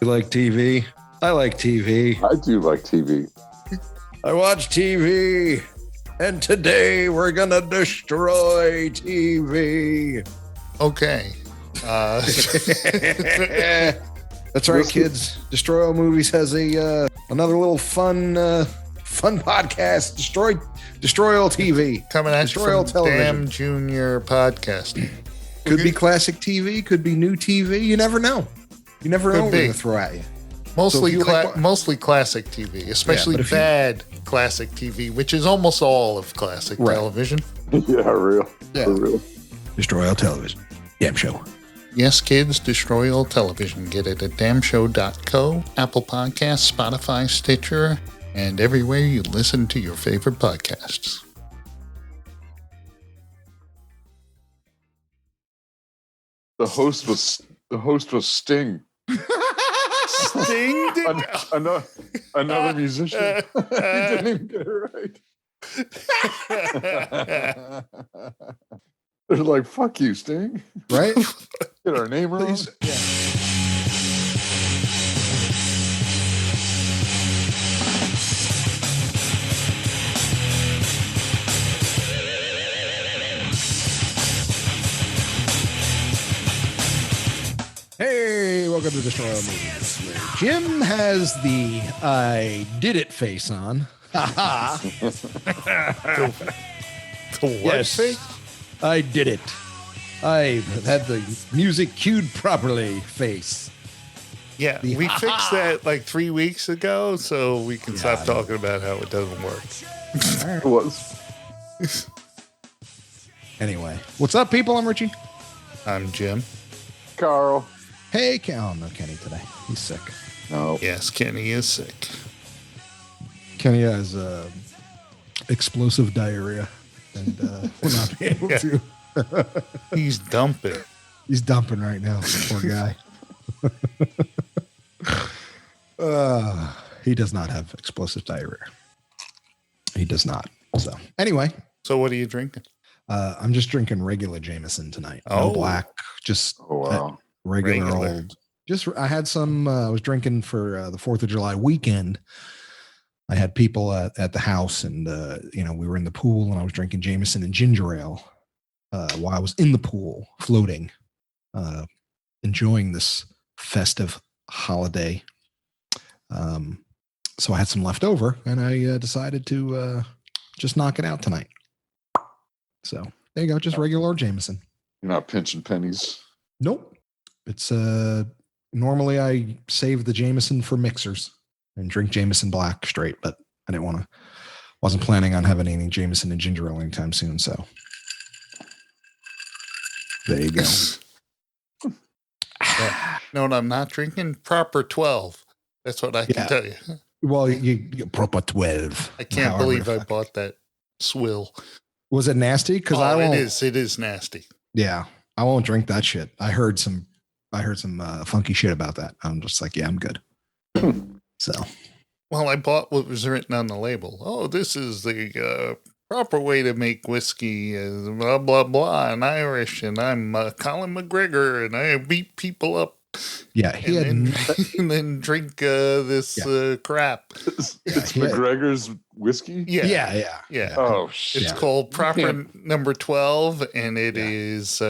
You like TV? I like TV. I do like TV. I watch TV. And today we're going to destroy TV. Okay. That's right, kids. Destroy All Movies has a another little fun podcast. Destroy All TV. Coming at Destroy you All from Television. Damn Junior Podcast. Could be classic TV. Could be new TV. You never know. You never know what we're going to throw at you. Mostly, So mostly classic TV, especially but bad classic TV, which is almost all of classic television. Yeah, real. Yeah. For real. Destroy All Television. Damn show. Yes, kids, destroy all television. Get it at damnshow.co, Apple Podcasts, Spotify, Stitcher, and everywhere you listen to your favorite podcasts. The host was Sting. Sting did another musician. He didn't even get it right. They're like, fuck you, Sting. Right? Get our name wrong. Yeah. Hey, welcome to Destroy All Movies, where Jim has the I did it face on. Ha The what thing? I did it. I had the music cued properly face. Yeah, we fixed that like 3 weeks ago, so we can stop talking about how it doesn't work. It was. Anyway, what's up, people? I'm Richie. I'm Jim. Carl. Hey, oh, no Kenny today. He's sick. No. Yes, Kenny is sick. Kenny has explosive diarrhea, and will not be able to. He's dumping. He's dumping right now. Poor guy. He does not have explosive diarrhea. He does not. So anyway. So what are you drinking? I'm just drinking regular Jameson tonight. No black, just regular old. Just I had some. I was drinking for the 4th of July weekend. I had people at the house, and we were in the pool, and I was drinking Jameson and ginger ale while I was in the pool, floating, enjoying this festive holiday. So I had some left over, and I decided to just knock it out tonight. So there you go, just regular old Jameson. You're not pinching pennies. Nope. It's normally I save the Jameson for mixers and drink Jameson black straight, but I wasn't planning on having any Jameson and ginger ale anytime soon. So there you go. No, I'm not drinking proper 12. That's what I can tell you. Well, you proper 12. I can't believe I bought that swill. Was it nasty? Because it is nasty. Yeah, I won't drink that shit. I heard some funky shit about that. I'm just like, yeah, I'm good. So, well, I bought what was written on the label. Oh, this is the proper way to make whiskey, blah blah blah, and Irish, and I'm Colin McGregor, and I beat people up. Yeah, and then drink this crap. It's McGregor's whiskey? Yeah. Oh, shit. It's called proper number 12, and it is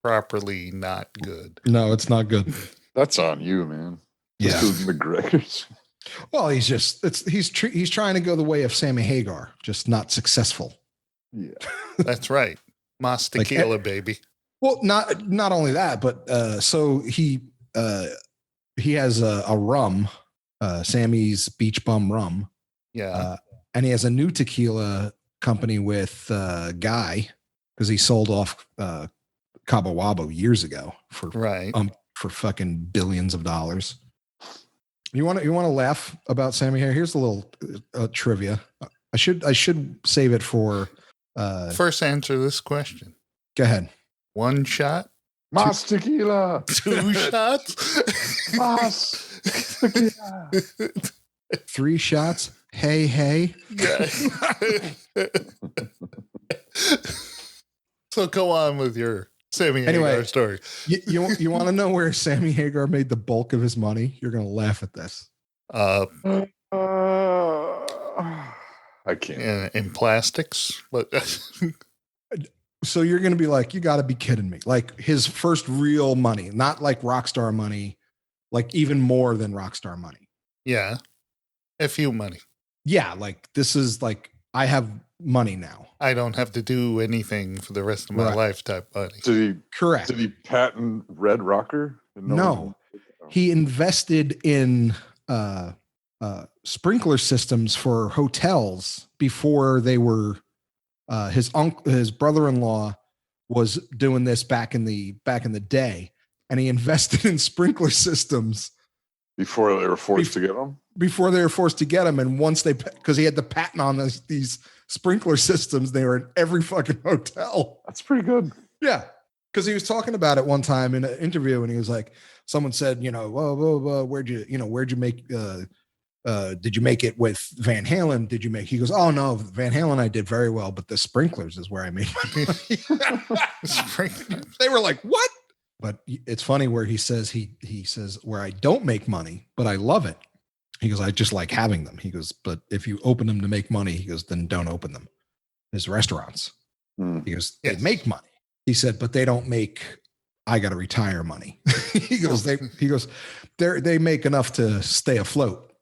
properly not good. No, it's not good. That's on you, man. Yeah. McGregor's. Well, he's trying to go the way of Sammy Hagar, just not successful. Yeah. That's right. Mas tequila, baby. Well, not only that, but so he has a rum, Sammy's Beach Bum Rum. Yeah. And he has a new tequila company with Guy, because he sold off Cabo Wabo years ago for fucking billions of dollars. You want to laugh about Sammy here? Here's a little trivia. I should save it for first answer this question. Go ahead. 1 shot? Mas tequila. 2 shots? Mas tequila. 3 shots? Hey. Yeah. So go on with your Sammy Anyway, Hagar story. You want to know where Sammy Hagar made the bulk of his money? You're going to laugh at this. I can't. In plastics, but so you're going to be like, you got to be kidding me. Like his first real money, not like rock star money, like even more than rock star money. Yeah. A few money. Yeah. Like this is like, I have money now. I don't have to do anything for the rest of my life type money. Correct. Did he patent Red Rocker? No. He invested in sprinkler systems for hotels before they were his brother-in-law was doing this back in the day, and he invested in sprinkler systems before they were forced to get them. And once because he had the patent on these sprinkler systems, they were in every fucking hotel. That's pretty good. Yeah. Because he was talking about it one time in an interview, and he was like, someone said, whoa, where'd you make, did you make it with Van Halen? He goes, oh no, Van Halen, I did very well, but the sprinklers is where I made my money. They were like, what? But it's funny where he says, he says, where I don't make money, but I love it. He goes, I just like having them. He goes, but if you open them to make money, he goes, then don't open them. His restaurants. He goes, they make money. He said, but they don't make, I got to retire money. He goes, they make enough to stay afloat.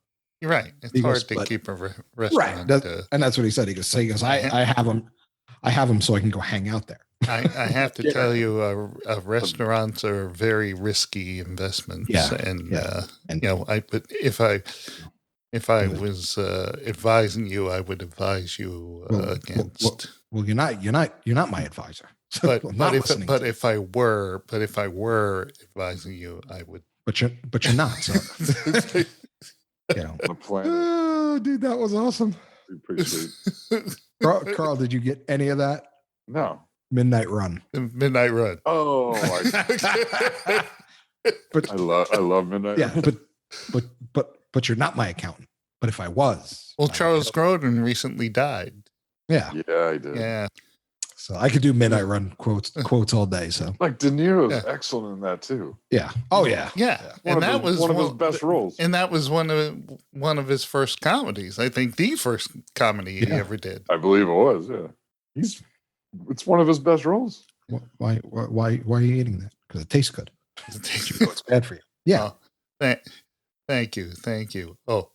You're right. It's hard to keep a restaurant. Right. And that's what he said. He goes, I have them so I can go hang out there. I have to tell you, restaurants are very risky investments. Yeah. And if I was advising you, I would advise you against. Well, you're not my advisor. But if I were advising you, I would. But you're not. So. Oh, dude, that was awesome. Pretty sweet. Carl, did you get any of that? No. Midnight Run. Midnight Run. Oh, but I love Midnight Run. Yeah, but you're not my accountant. But if I was, Charles Grodin recently died. Yeah. Yeah, I did. Yeah. So I could do Midnight Run quotes all day. So like De Niro's excellent in that too. Yeah. Oh yeah. Yeah. And that was one of his best roles. And that was one of his first comedies. I think the first comedy he ever did. I believe it was. Yeah. It's one of his best roles. Why are you eating that? Because it tastes good. It's bad for you. Yeah. Thank you. Oh,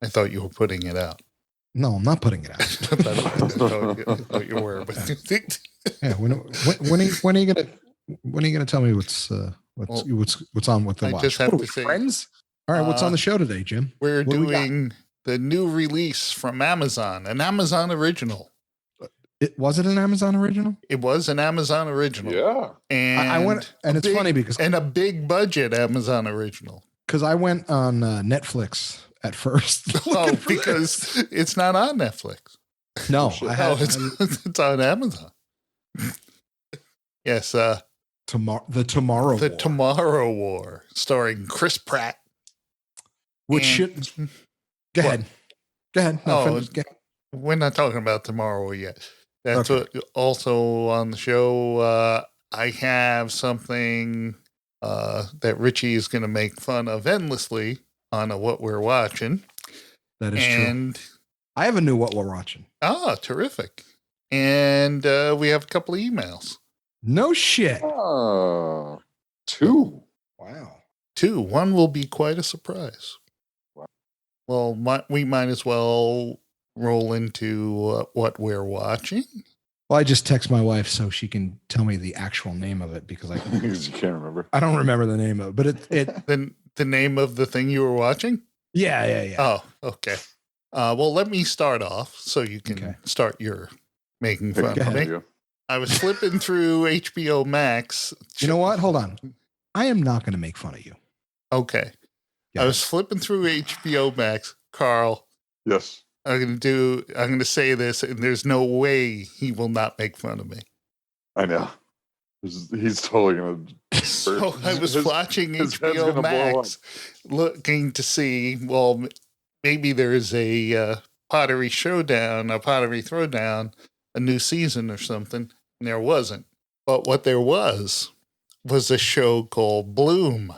I thought you were putting it out. No, I'm not putting it out. I thought you were. But yeah. When are you gonna tell me what's on with the watch? Just have to say, friends. All right, what's on the show today, Jim? We're doing the new release from Amazon, an Amazon original. Was it an Amazon original? It was an Amazon original. Yeah. And I went, and it's funny because a big budget Amazon original. Because I went on Netflix at first. Because it's not on Netflix. No, it's on Amazon. Yes. The Tomorrow War, starring Chris Pratt. Go ahead. No, we're not talking about Tomorrow yet. That's what also on the show. I have something that Richie is going to make fun of endlessly on what we're watching. That is true. I have a new what we're watching. Ah, terrific. And we have a couple of emails. No shit. 2. Wow. 2. One will be quite a surprise. Wow. Well, we might as well roll into what we're watching. Well, I just text my wife so she can tell me the actual name of it because you can't remember. I don't remember the name of it, but it the name of the thing you were watching? Yeah. Oh, okay. Well, let me start off so you can start your making fun of me. I was flipping through HBO Max. You know what? Hold on. I am not going to make fun of you. Okay. I was flipping through HBO Max. Carl. Yes. I'm going to say this, and there's no way he will not make fun of me. I know. He's totally going to. So I was watching HBO Max looking to see, well, maybe there's a pottery throwdown, a new season or something, and there wasn't. But what there was a show called Bloom.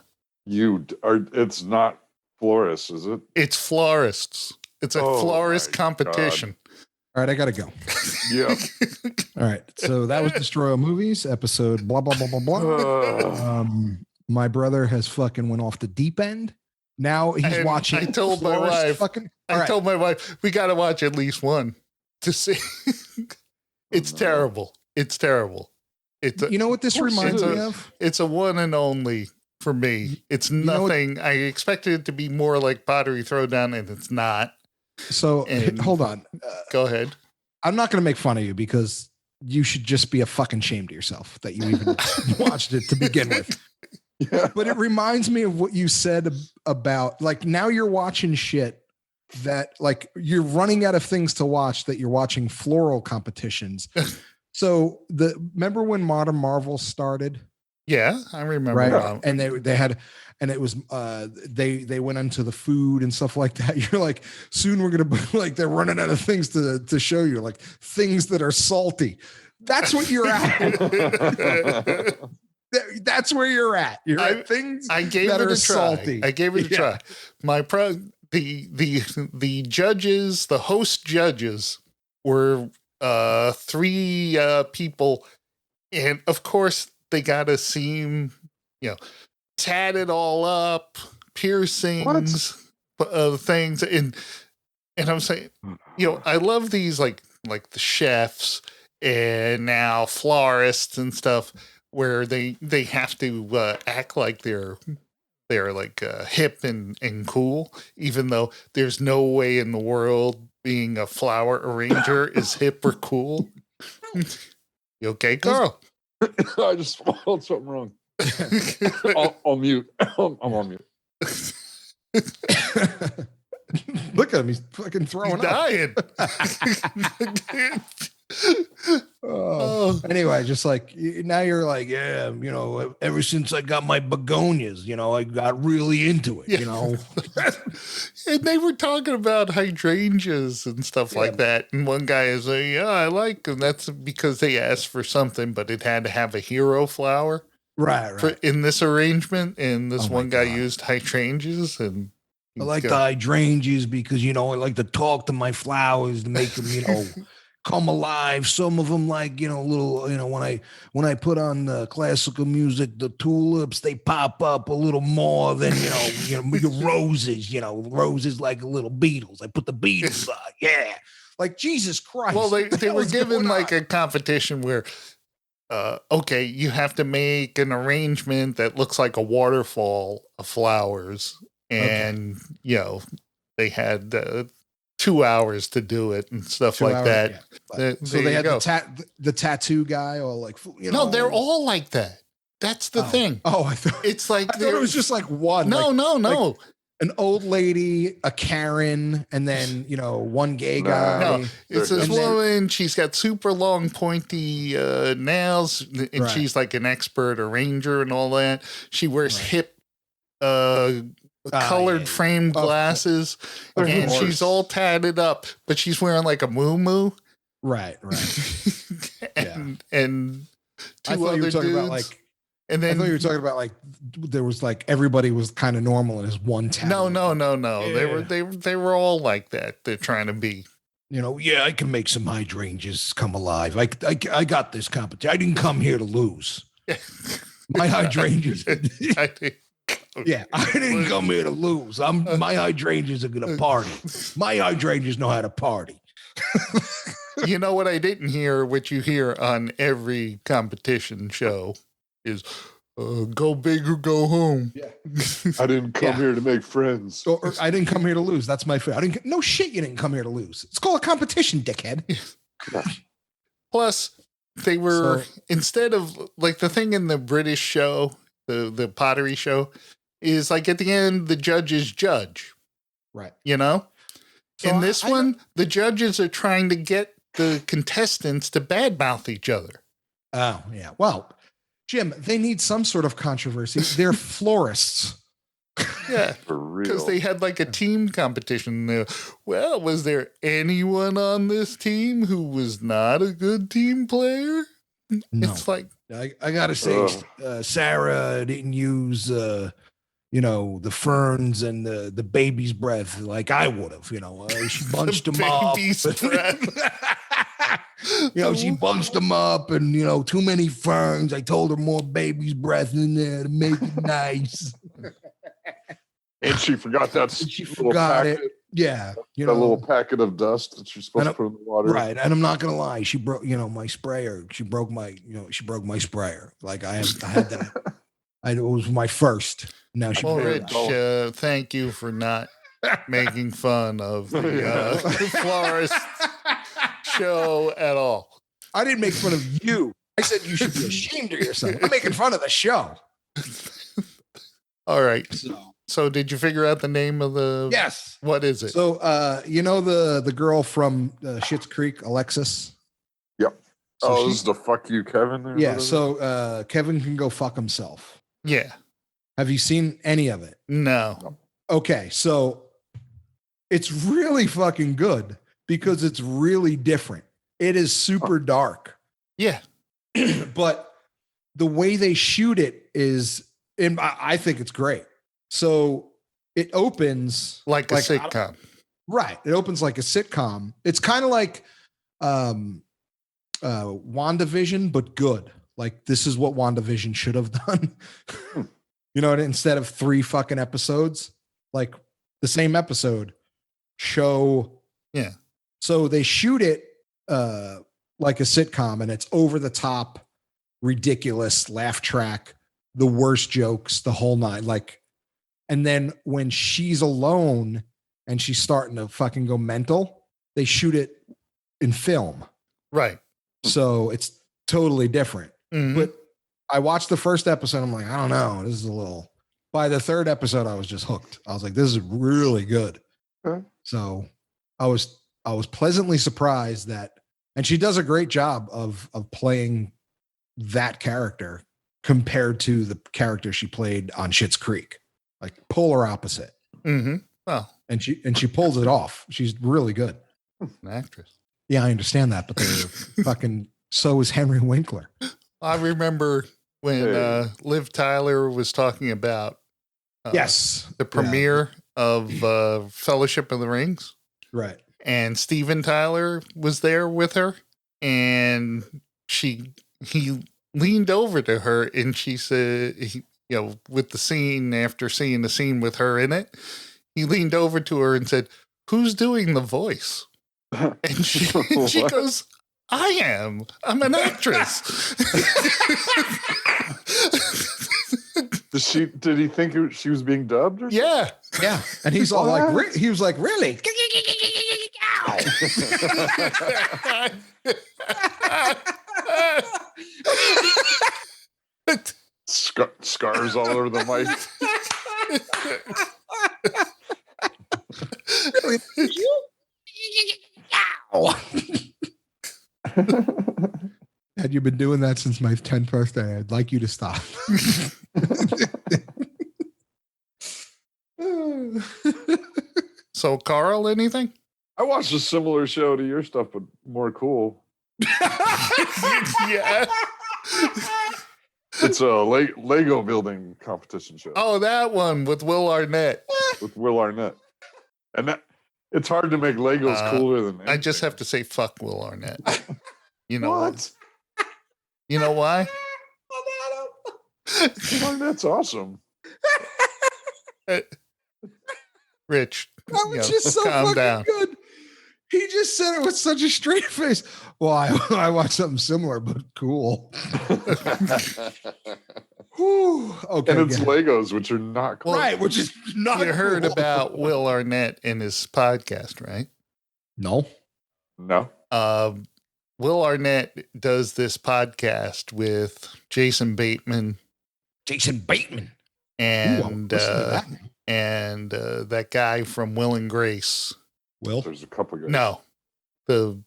It's not florists, is it? It's florists. It's a florist competition. God. All right, I gotta go. Yeah. All right. So that was Destroy All Movies, episode blah blah blah blah blah. My brother has fucking went off the deep end. Now he's watching. I told my wife. Told my wife we got to watch at least one to see. It's terrible. It's terrible. You know what this reminds me of? It's a one and only for me. It's nothing. I expected it to be more like Pottery Throwdown, and it's not. So hold on. Go ahead. I'm not going to make fun of you because you should just be a fucking shame to yourself that you even watched it to begin with. Yeah. But it reminds me of what you said about, like, now you're watching shit that, like, you're running out of things to watch, that you're watching floral competitions. So remember when Modern Marvel started? Yeah, I remember. Right. And they had, and it was they went into the food and stuff like that. You're like, soon we're gonna, like, they're running out of things to show you, like things that are salty. That's what you're at. That's where you're at. You're at things I gave that it are a try. salty. I gave it a try. The judges, the host judges, were 3 people, and of course they gotta seem, tatted all up, piercings, things, and I'm saying, I love these like the chefs and now florists and stuff, where they have to act like they're like hip and cool, even though there's no way in the world being a flower arranger is hip or cool. You okay, Carl? I just swallowed something wrong. I'll mute. I'm on mute. Look at him. He's fucking throwing dying. Anyway, just like now you're like, yeah, ever since I got my begonias, I got really into it, And they were talking about hydrangeas and stuff like that. And one guy is like, yeah, I like them. That's because they asked for something, but it had to have a hero flower. Right. In this arrangement. And this one guy used hydrangeas, and I like the hydrangeas because, I like to talk to my flowers to make them, come alive. Some of them, like, little, when I put on the classical music, the tulips, they pop up a little more than, the roses, roses like little beetles. I put the beetles on. Yeah. Like, Jesus Christ. Well, they were given like a competition where, okay, you have to make an arrangement that looks like a waterfall of flowers. And, they had 2 hours to do it and stuff like that. Yeah. So they had the tattoo guy, or like, No, they're all like that. That's the thing. Oh, I thought it was just like one. No. Like an old lady, a Karen, and then, one gay guy. No, it's this woman. She's got super long, pointy nails, and she's like an expert arranger and all that. She wears hip colored frame glasses, and she's all tatted up, but she's wearing like a moo-moo. Right. and two other dudes. And then I thought you were talking about like there was like everybody was kind of normal in his one tat. No. Yeah. They were all like that. They're trying to be. I can make some hydrangeas come alive. I got this competition. I didn't come here to lose. My hydrangeas. Yeah, I didn't come here to lose. My hydrangeas are gonna party. My hydrangeas know how to party. You know what I didn't hear, which you hear on every competition show, is go big or go home. Yeah. I didn't come here to make friends. Or I didn't come here to lose. That's my favorite. No shit, you didn't come here to lose. It's called a competition, dickhead. Plus, they were, instead of, like, the thing in the British show, the pottery show, is like at the end, the judges judge. Right. So in this one, the judges are trying to get the contestants to badmouth each other. Oh, yeah. Well, Jim, they need some sort of controversy. They're florists. Yeah, for real. Because they had like a team competition. Well, was there anyone on this team who was not a good team player? No. It's like, I gotta say, Sarah didn't use the ferns and the baby's breath like I would have. She bunched them up. Baby's breath. She bunched them up, and too many ferns. I told her more baby's breath in there to make it nice. And she forgot that. She forgot it. Yeah, that little packet of dust that she's supposed to put in the water. Right, and I'm not gonna lie. She broke, my sprayer. She broke my sprayer. Like I had that. It was my first. Now she. Well, Rich, thank you for not making fun of the florist show at all. I didn't make fun of you. I said you should be ashamed of yourself. I'm making fun of the show. All right. So did you figure out the name of the? Yes. What is it? So the girl from Schitt's Creek, Alexis. Yep. So this is the fuck you, Kevin. Yeah. So Kevin can go fuck himself. Yeah. Have you seen any of it? No. Okay. So it's really fucking good because it's really different. It is super dark. Yeah. But the way they shoot it is, I think it's great. So it opens like a sitcom. Right. It opens like a sitcom. It's kind of like WandaVision, but good. Like this is what WandaVision should have done. Instead of 3 fucking episodes, like the same episode show. Yeah. So they shoot it like a sitcom, and it's over the top, ridiculous, laugh track, the worst jokes, the whole nine. Like, and then when she's alone and she's starting to fucking go mental, they shoot it in film. Right. So it's totally different. Mm-hmm. But I watched the first episode. I'm like, I don't know. This is a little. By the third episode, I was just hooked. I was like, this is really good. Okay. So I was pleasantly surprised that, and she does a great job of playing that character compared to the character she played on Schitt's Creek, like polar opposite. Mm-hmm. Well, and she pulls it off. She's really good. An actress. Yeah, I understand that, but they're fucking. So is Henry Winkler. I remember when Liv Tyler was talking about the premiere of Fellowship of the Rings. Right. And Steven Tyler was there with her, and he leaned over to her and she said, with the scene, after seeing the scene with her in it, he leaned over to her and said, "Who's doing the voice?" And she goes, "I am. I'm an actress." Did he think she was being dubbed? Or yeah. Yeah. And he's all like, he was like, really? Scars all over the mic. Had you been doing that since my 10th birthday, I'd like you to stop. So, Carl, anything? I watched a similar show to your stuff, but more cool. Yeah. It's a Lego building competition show. Oh, that one with Will Arnett. And it's hard to make Legos cooler than anything. I just have to say, fuck Will Arnett. You know what? You know why? That's awesome. Rich, that was just so fucking down. Good. He just said it with such a straight face. Well, I watched something similar, but cool. Whew. Okay, and it's Legos, which are not cool. Right, which is not. You heard about Will Arnett in his podcast, right? No. Will Arnett does this podcast with Jason Bateman. And that guy from Will and Grace. Will? There's a couple guys. No, the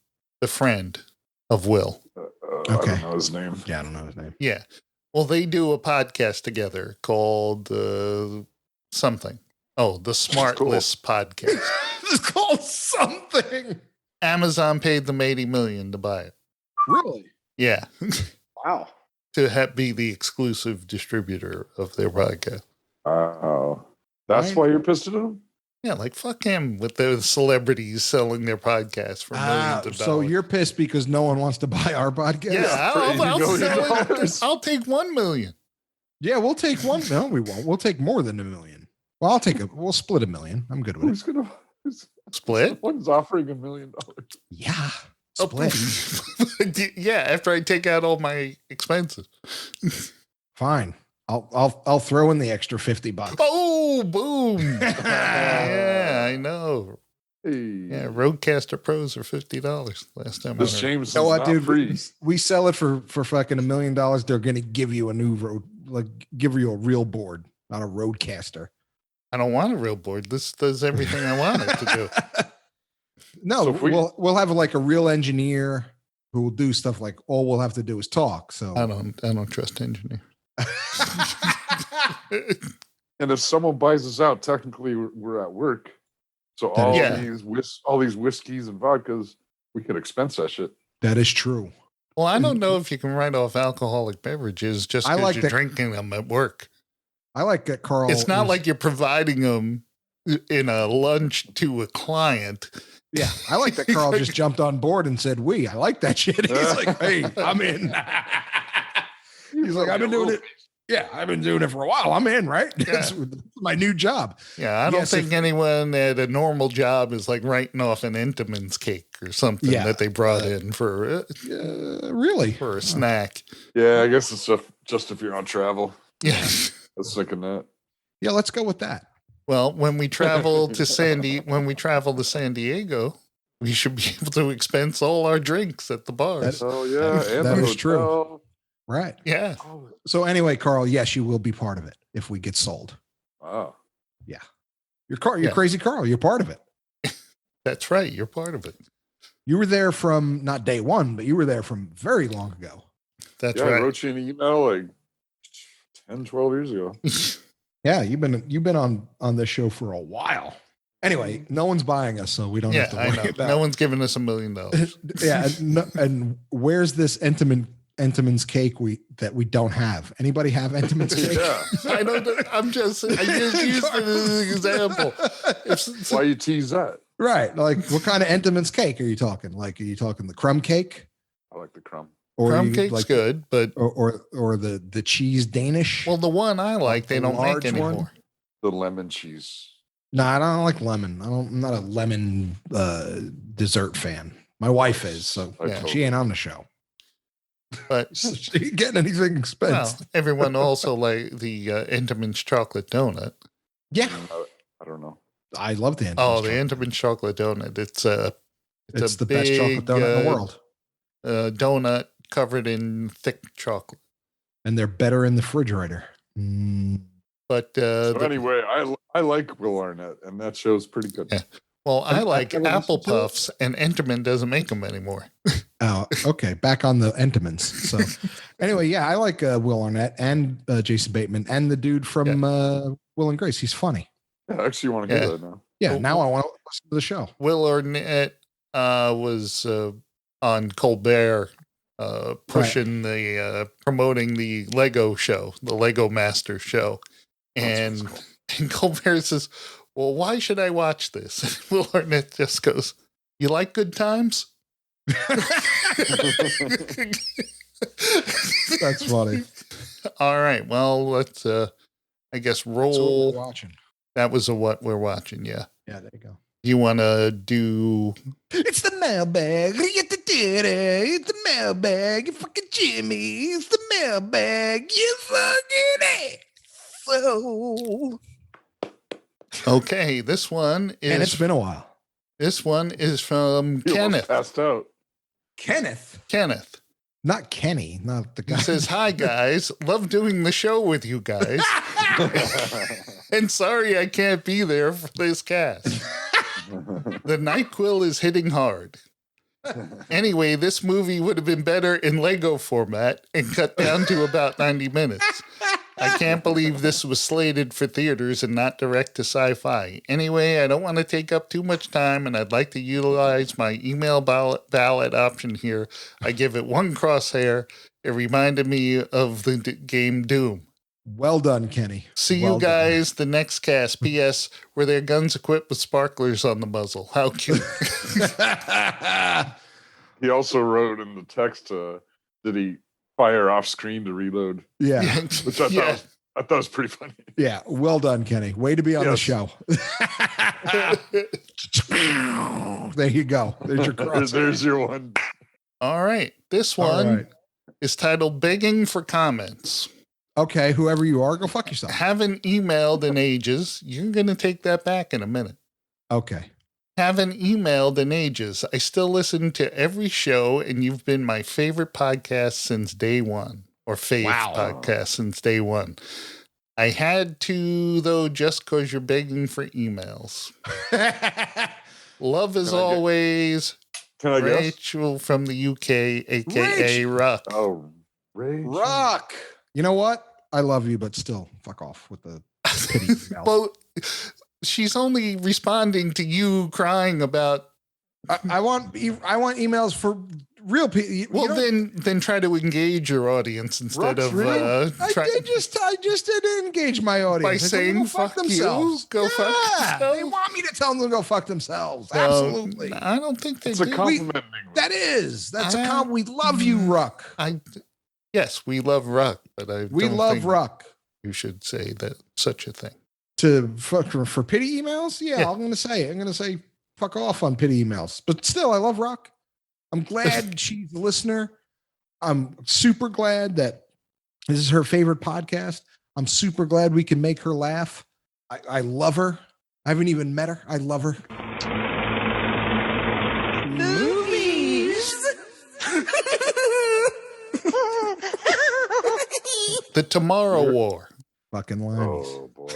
friend of Will. Okay. I don't know his name. Yeah, I don't know his name. Yeah. Well, they do a podcast together called something. Oh, the Smart List podcast. It's called something. Amazon paid them $80 million to buy it. Really? Yeah. Wow. to be the exclusive distributor of their podcast. Oh, that's why you're pissed at him? Yeah, like fuck him with the celebrities selling their podcasts for millions of dollars. So you're pissed because no one wants to buy our podcast? Yeah, I'll take $1 million. Yeah, we'll take one. No, we won't. We'll take more than $1 million. Well, we'll split $1 million. I'm good with it. Split? One's offering $1 million. Yeah. Split. Yeah, after I take out all my expenses. Fine. I'll throw in the extra $50. Oh, boom! Yeah, I know. Hey. Yeah, Rodecaster Pros are $50 last time. This James, you know what, dude? We sell it for fucking $1 million. They're gonna give you a new give you a real board, not a Rodecaster. I don't want a real board. This does everything I want it to do. No, so we'll have like a real engineer who will do stuff like all we'll have to do is talk. So I don't trust engineers. And if someone buys us out, technically we're at work. So all these whiskeys and vodkas, we could expense that shit. That is true. Well, I don't know if you can write off alcoholic beverages just because you're drinking them at work. I like that, Carl. It's not like you're providing them in a lunch to a client. Yeah, I like that Carl just jumped on board and said, I like that shit. He's like, hey, I'm in. He's like, I've been doing it. Yeah, I've been doing it for a while. I'm in, right? Yeah. That's my new job. Yeah, I don't think anyone at a normal job is like writing off an Entenmann's cake or something that they brought in for really for a snack. Yeah, I guess it's just if you're on travel. Yeah, I was thinking that. Yeah, let's go with that. Well, when we travel to San Diego, we should be able to expense all our drinks at the bars. That is true. Right. Yeah. So anyway, Carl, yes, you will be part of it if we get sold. Wow. Yeah. You're crazy, Carl. You're part of it. That's right. You're part of it. You were there from not day one, but you were there from very long ago. That's right. I wrote you an email like 10, 12 years ago. Yeah, you've been on this show for a while. Anyway, no one's buying us, so we don't have to worry about. No one's giving us $1 million. Yeah, and where's this Entenmann's cake that we don't have? Anybody have Entenmann's cake? Yeah. I don't. I just used it as an example. Why you tease that? Right. Like, what kind of Entenmann's cake are you talking? Like, are you talking the crumb cake? I like the crumb. Or crumb cake's good, but or the cheese Danish. Well, the one I like, they don't make anymore. One? The lemon cheese. No, I don't like lemon. I'm not a lemon dessert fan. My wife is, so she ain't on the show. But she ain't getting anything expensive. Well, everyone also like the Entenmann's chocolate donut. Yeah, I don't know. I love the Entenmann's. Oh, the Entenmann's chocolate donut. It's the best chocolate donut in the world. Donut covered in thick chocolate, and they're better in the refrigerator. But anyway, I like Will Arnett, and that show's pretty good. Yeah. Well, I like Apple Puffs, and Entenmann doesn't make them anymore. Oh, okay. Back on the Entenmann's. So, anyway, yeah, I like Will Arnett and Jason Bateman and the dude from Will and Grace. He's funny. Yeah, I actually want to hear that now. Yeah, now I want to listen to the show. Will Arnett was on Colbert. Pushing promoting the Lego show, the Lego Master show. And Colbert says, well, why should I watch this? And Will Arnett just goes, you like good times? That's funny. All right. Well, let's, I guess, roll. That's what we're watching. That was what we're watching. Yeah. Yeah, there you go. You want to do... It's the mailbag. It's the mailbag. You fucking Jimmy. It's the mailbag. You fucking asshole. Okay, this one is... And it's been a while. This one is from Kenneth. Passed out. Kenneth. Not Kenny, not the guy. He says, hi, guys. Love doing the show with you guys. And sorry I can't be there for this cast. The NyQuil is hitting hard. Anyway, this movie would have been better in Lego format and cut down to about 90 minutes. I can't believe this was slated for theaters and not direct to sci-fi. Anyway, I don't want to take up too much time, and I'd like to utilize my email ballot option here. I give it one crosshair. It reminded me of the game Doom. Well done, Kenny. See well you guys the next cast. P.S. Were their guns equipped with sparklers on the muzzle? How cute. He also wrote in the text, did he fire off screen to reload? Yeah. Which I thought was pretty funny. Yeah. Well done, Kenny. Way to be on the show. There you go. There's your cross. There's your one. All right. This one is titled Begging for Comments. Okay. Whoever you are, go fuck yourself. Haven't emailed in ages. You're going to take that back in a minute. Okay. Haven't emailed in ages. I still listen to every show, and you've been my favorite podcast since day one, or podcast since day one. I had to, though, just because you're begging for emails. Love as always. Can I Rachel guess? From the UK, a.k.a. Ruck. Oh, Rachel. Ruck. You know what? I love you, but still, fuck off with the pity emails. Well, she's only responding to you crying about. I want emails for real people. Well, then try to engage your audience instead of. I just didn't engage my audience by saying fuck themselves. Go fuck themselves. They want me to tell them to go fuck themselves. Absolutely. I don't think they it's do. A compliment. That's a compliment. We love you, Ruck. Yes, we love Ruck, but we love Ruck. You should say that such a thing. For pity emails? Yeah, I'm going to say it. I'm going to say fuck off on pity emails. But still, I love Ruck. I'm glad she's a listener. I'm super glad that this is her favorite podcast. I'm super glad we can make her laugh. I love her. I haven't even met her. I love her. Movies. The Tomorrow War. Fucking limeys. Oh, boy.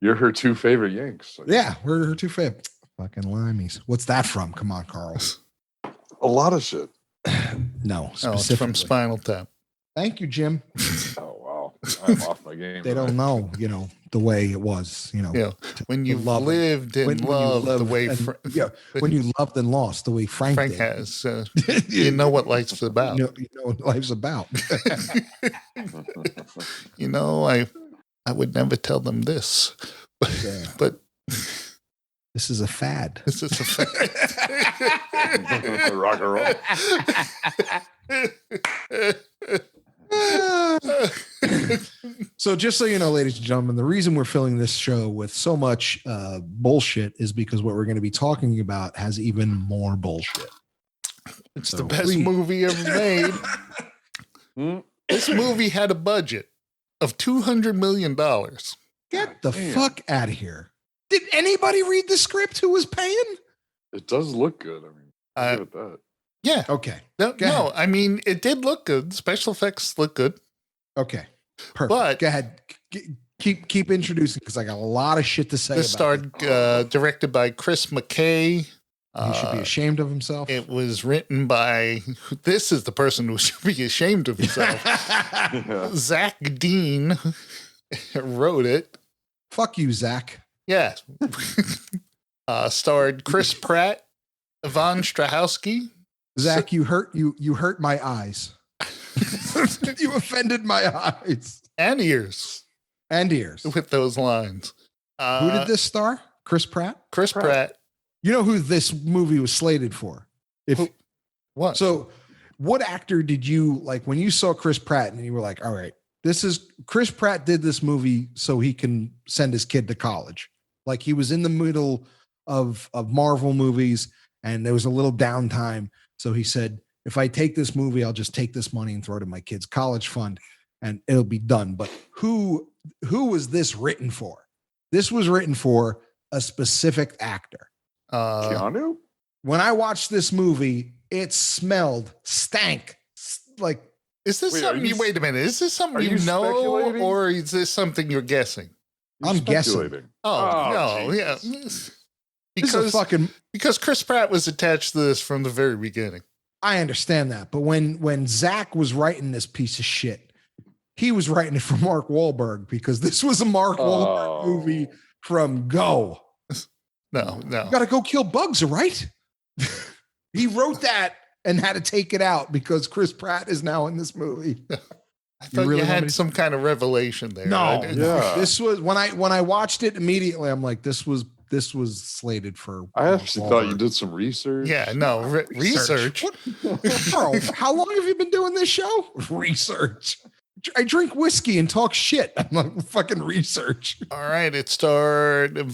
You're her two favorite Yanks. Yeah, we're her two favorite. Fucking limeys. What's that from? Come on, Carl. A lot of shit. No, it's from Spinal Tap. Thank you, Jim. Oh, wow. I'm off my game. They don't know, the way it was, when you've lived and loved the way when you loved and lost the way Frank did. Has. You know what life's about. You know what life's about. I would never tell them this, but this is a fad. This is a fad. Rock and roll. So just so you know, ladies and gentlemen, the reason we're filling this show with so much bullshit is because what we're going to be talking about has even more bullshit. It's the best movie ever made. This movie had a budget of $200 million. Get the fuck out of here. Did anybody read the script who was paying? It does look good. I mean, give it that. Yeah. Okay. No, I mean, it did look good. Special effects look good. Okay. Perfect. But go ahead. Keep introducing because I got a lot of shit to say. This starred directed by Chris McKay. He should be ashamed of himself. It was written by, this is the person who should be ashamed of himself. Zach Dean wrote it. Fuck you, Zach. Yeah. Starred Chris Pratt, Yvonne Strahovski. Zach, you hurt my eyes. You offended my eyes. And ears. With those lines. Who did this star? Chris Pratt? Chris Pratt. You know who this movie was slated for? What? So what actor did you like when you saw Chris Pratt and you were like, all right, this is Chris Pratt did this movie so he can send his kid to college. Like he was in the middle of Marvel movies and there was a little downtime. So he said, if I take this movie, I'll just take this money and throw it in my kid's college fund and it'll be done. But who was this written for? This was written for a specific actor. Keanu? When I watched this movie, it stank. Like, is this something wait a minute. Is this something you know, or is this something you're guessing? I'm guessing. Oh, no, yeah. Because Chris Pratt was attached to this from the very beginning. I understand that. But when Zach was writing this piece of shit, he was writing it for Mark Wahlberg because this was a Mark Wahlberg movie from go. No. You got to go kill bugs, all right? He wrote that and had to take it out because Chris Pratt is now in this movie. I thought you had some kind of revelation there. No, this was when I watched it immediately. I'm like, this was slated for. I actually thought you did some research. Yeah, no research. Bro, how long have you been doing this show? Research. I drink whiskey and talk shit. I'm like, fucking research. All right, it starred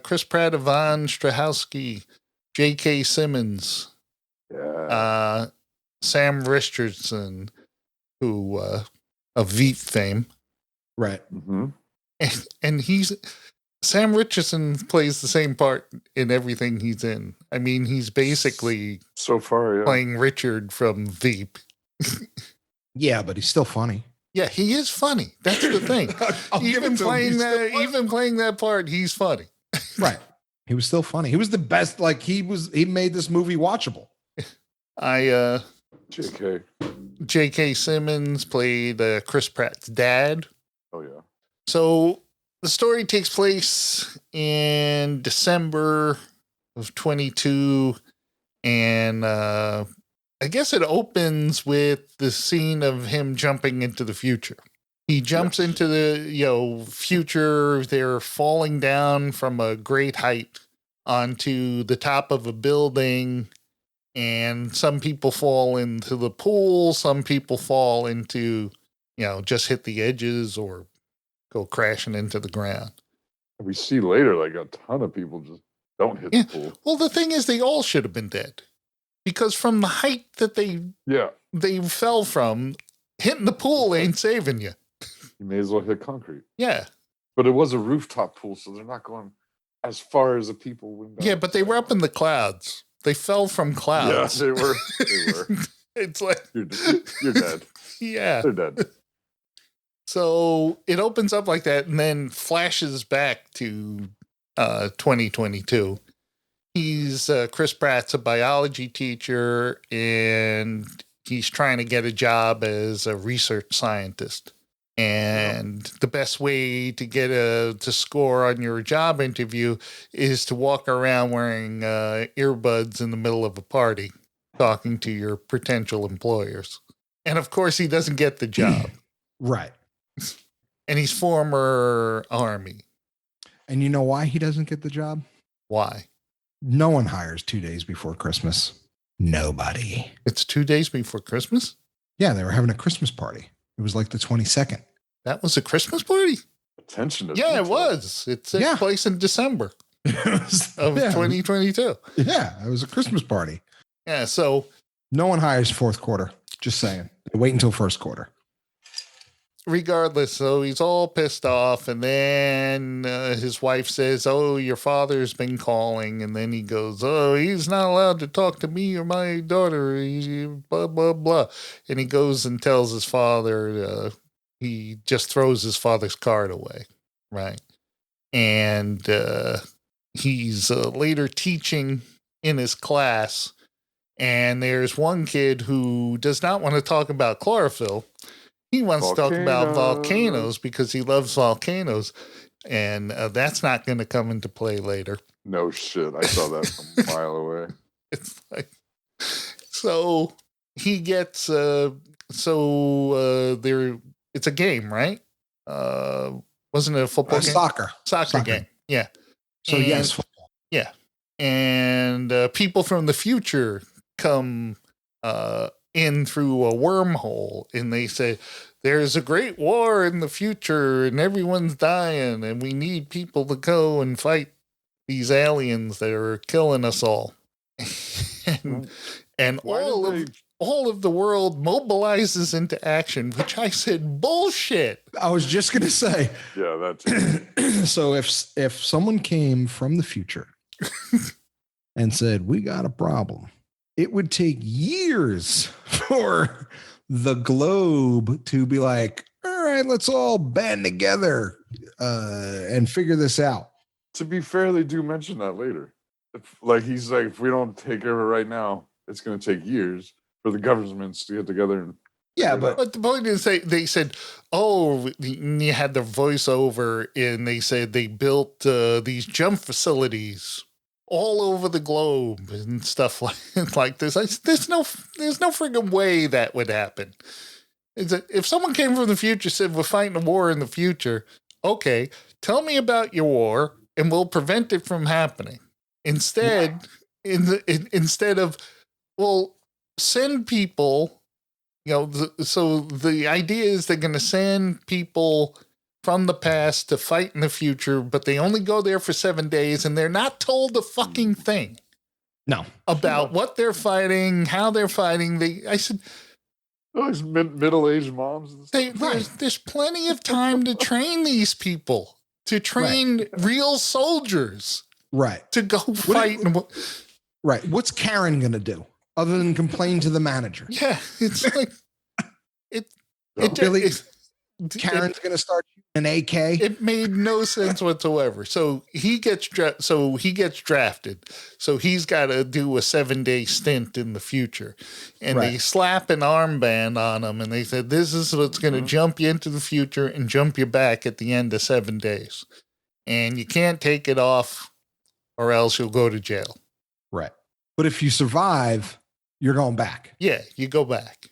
Chris Pratt, Yvonne Strahovski, J.K. Simmons, Sam Richardson, who of Veep fame, right? Mm-hmm. And Sam Richardson plays the same part in everything he's in. I mean, he's basically so far playing Richard from Veep. Yeah, but he's still funny. Yeah, he is funny. That's the thing. Even playing that part, he's funny. Right. He was still funny. He was the best. Like he made this movie watchable. J.K. Simmons played Chris Pratt's dad. Oh yeah. So the story takes place in December of 22, and I guess it opens with the scene of him jumping into the future. He jumps into the future. They're falling down from a great height onto the top of a building, and some people fall into the pool. Some people fall into, just hit the edges or go crashing into the ground. We see later, like a ton of people just don't hit the pool. Well, the thing is, they all should have been dead. Because from the height that they fell from, hitting the pool ain't saving you. You may as well hit concrete. Yeah. But it was a rooftop pool, so they're not going as far as the people went down. Yeah, but they were up in the clouds. They fell from clouds. Yeah, they were. It's like... You're dead. Yeah. They're dead. So it opens up like that and then flashes back to 2022. He's Chris Pratt's a biology teacher, and he's trying to get a job as a research scientist. And the best way to get to score on your job interview is to walk around wearing earbuds in the middle of a party, talking to your potential employers. And of course, he doesn't get the job. Right. And he's former Army. And you know why he doesn't get the job? Why? No one hires 2 days before Christmas. Nobody. It's 2 days before Christmas? Yeah, they were having a Christmas party. It was like the 22nd. That was a Christmas party? Attention to detail. It was. It took place in December of 2022. Yeah, it was a Christmas party. Yeah, so... No one hires fourth quarter. Just saying. They wait until first quarter. Regardless, so he's all pissed off, and then his wife says, "Oh, your father's been calling," and then he goes, "Oh, he's not allowed to talk to me or my daughter, blah, blah, blah," and he goes and tells his father, he just throws his father's card away, right? And he's later teaching in his class, and there's one kid who does not want to talk about chlorophyll. He wants to talk about volcanoes because he loves volcanoes, and that's not going to come into play later. No shit. I saw that from a mile away. It's like, so he gets, there, it's a game, right? Wasn't it a football game? Soccer game. Yeah. So yes, football. Yeah. And people from the future come in through a wormhole, and they say there's a great war in the future and everyone's dying and we need people to go and fight these aliens that are killing us all. and all of the world mobilizes into action, which I said bullshit. I was just gonna say. Yeah, that's so if someone came from the future and said, "We got a problem," it would take years for the globe to be like, "All right, let's all band together and figure this out." To be fair, they do mention that later. He's like, if we don't take over right now, it's going to take years for the governments to get together and Yeah, but the point is they said, oh, you had the voiceover, and they said they built these jump facilities all over the globe and stuff like this. There's no friggin' way that would happen. If someone came from the future, said we're fighting a war in the future, okay, tell me about your war and we'll prevent it from happening. Instead, instead of, well, send people, so the idea is they're going to send people from the past to fight in the future, but they only go there for 7 days and they're not told a fucking thing. No. About what they're fighting, how they're fighting. I said, those middle-aged moms. There's plenty of time to train these people, to train real soldiers. Right. To go fight. Right. What's Karen going to do other than complain to the manager? Yeah. It's like, Karen's going to start an AK. It made no sense whatsoever. So he gets drafted. So he's got to do a 7-day stint in the future, and they slap an armband on him, and they said, "This is what's going to jump you into the future and jump you back at the end of 7 days, and you can't take it off, or else you'll go to jail." Right. But if you survive, you're going back. Yeah, you go back.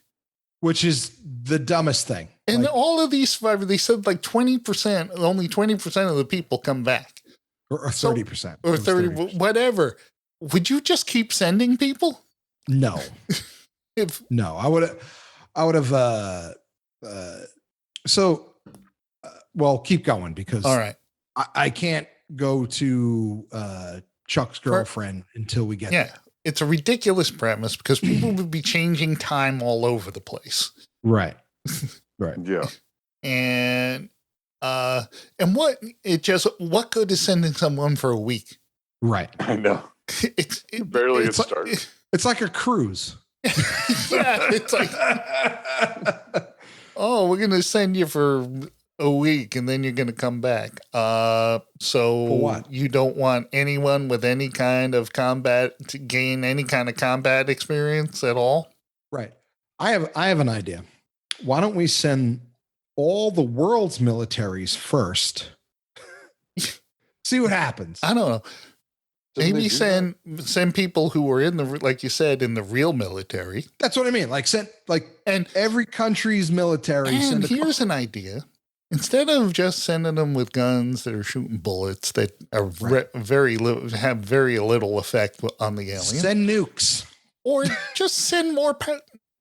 Which is the dumbest thing. And all of these survivors, they said like 20%, only 20% of the people come back. Or 30%. Or 30%, whatever. Would you just keep sending people? No. No, I would have, well, keep going because all right. I can't go to Chuck's girlfriend until we get there. It's a ridiculous premise because people would be changing time all over the place. Right. Right. Yeah. And what good is sending someone for a week? Right. I know. It barely gets started. It's like a cruise. Yeah. It's like, oh, we're going to send you for a week and then you're going to come back. So what? You don't want anyone with any kind of combat to gain any kind of combat experience at all? Right. I have an idea. Why don't we send all the world's militaries first? See what happens. I don't know. Maybe send people who were in the, like you said, in the real military. That's what I mean. And every country's military. And here's an idea. Instead of just sending them with guns that are shooting bullets that are have very little effect on the alien, send nukes, or just send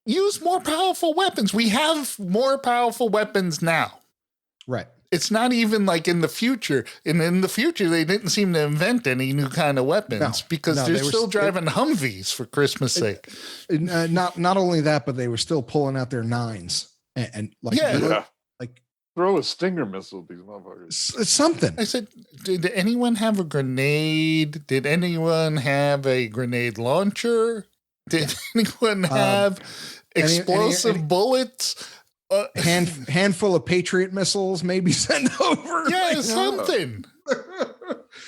use more powerful weapons. We have more powerful weapons now. Right. It's not even like in the future. And in the future, they didn't seem to invent any new kind of weapons because they're still driving Humvees, for Christmas' sake. Not only that, but they were still pulling out their nines and like throw a Stinger missile at these motherfuckers. It's something. I said, did anyone have a grenade? Did anyone have a grenade launcher? Did anyone have explosive bullets? Handful of Patriot missiles, maybe send over. Yeah, something.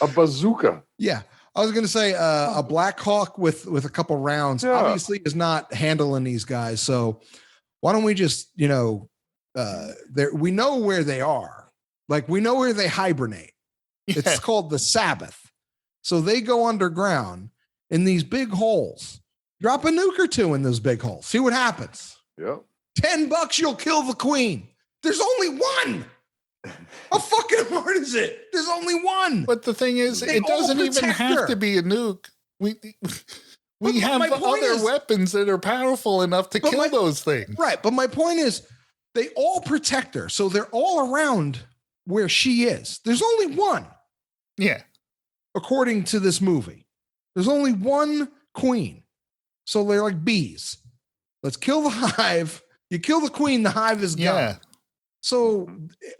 A bazooka. Yeah. I was going to say a Black Hawk with a couple rounds obviously is not handling these guys. So why don't we just, we know where they are. Like we know where they hibernate. Yeah. It's called the Sabbath. So they go underground in these big holes. Drop a nuke or two in those big holes. See what happens. Yeah. $10, you'll kill the queen. There's only one. How fucking hard is it? There's only one. But the thing is, it doesn't even have to be a nuke. We have other weapons that are powerful enough to kill those things. Right. But my point is, they all protect her. So they're all around where she is. There's only one. Yeah. According to this movie, there's only one queen. So they're like bees. Let's kill the hive. You kill the queen, the hive is gone. Yeah. So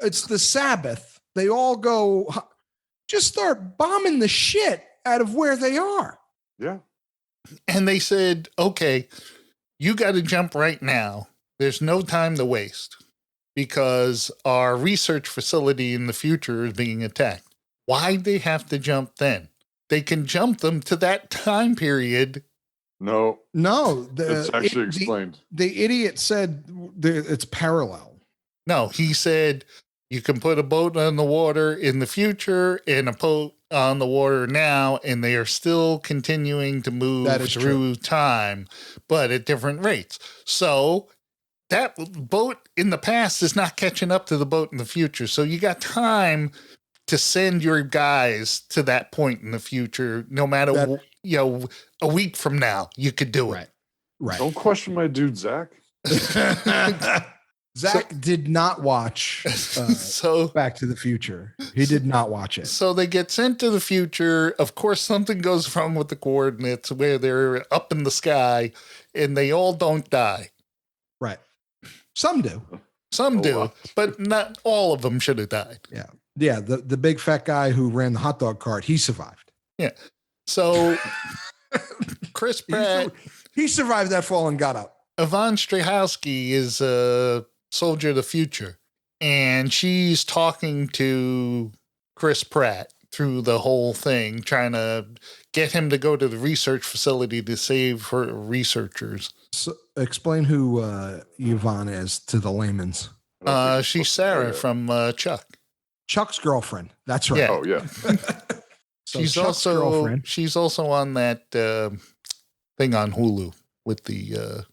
it's the Sabbath. They all go, just start bombing the shit out of where they are. Yeah. And they said, okay, you got to jump right now. There's no time to waste because our research facility in the future is being attacked. Why'd they have to jump then? They can jump them to that time period No. It's actually explained. The idiot said it's parallel. No, he said you can put a boat on the water in the future and a boat on the water now, and they are still continuing to move through time, but at different rates. So that boat in the past is not catching up to the boat in the future. So you got time to send your guys to that point in the future, no matter, a week from now, you could do it. Right. Don't question my dude, Zach. Zach did not watch Back to the Future. He did not watch it. So they get sent to the future. Of course, something goes wrong with the coordinates where they're up in the sky and they all don't die. Right. Some do. Some do, but not all of them should have died. Yeah. Yeah. The big fat guy who ran the hot dog cart, he survived. Yeah. So Chris Pratt. He survived that fall and got up. Yvonne Strahovski is a soldier of the future, and she's talking to Chris Pratt through the whole thing, trying to get him to go to the research facility to save her researchers. So explain who Yvonne is to the layman's. She's Sarah from Chuck. Chuck's girlfriend. That's right. Yeah. Oh, yeah. So she's also on that thing on Hulu with the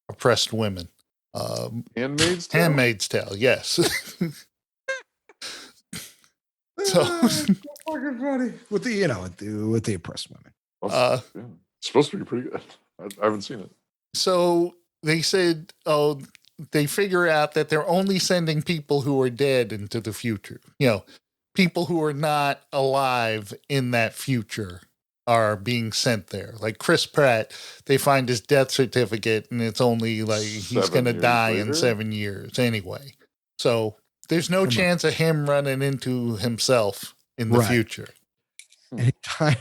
oppressed women. Handmaid's Tale? Handmaid's Tale, yes. So fucking funny. With the oppressed women. It's supposed to be pretty good. I haven't seen it. So they said, they figure out that they're only sending people who are dead into the future. People who are not alive in that future are being sent there. Like Chris Pratt, they find his death certificate and it's only like he's going to die in 7 years anyway. So there's no chance of him running into himself in the future. And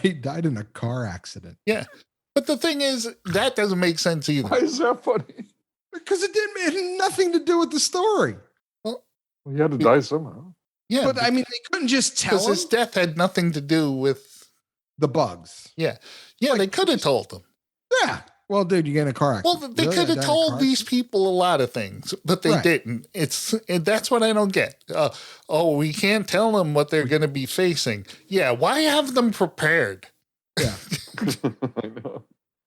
he died in a car accident. Yeah. But the thing is, that doesn't make sense either. Why is that funny? Because it had nothing to do with the story. Well, he had to die somehow. Yeah. But I mean, they couldn't just tell him. Because his death had nothing to do with the bugs. Yeah. Yeah, they could have told them. Yeah. Well, dude, you get in a car accident. Well, they could have told these people a lot of things, but they didn't. That's what I don't get. We can't tell them what they're going to be facing. Yeah, why have them prepared? Yeah. I know.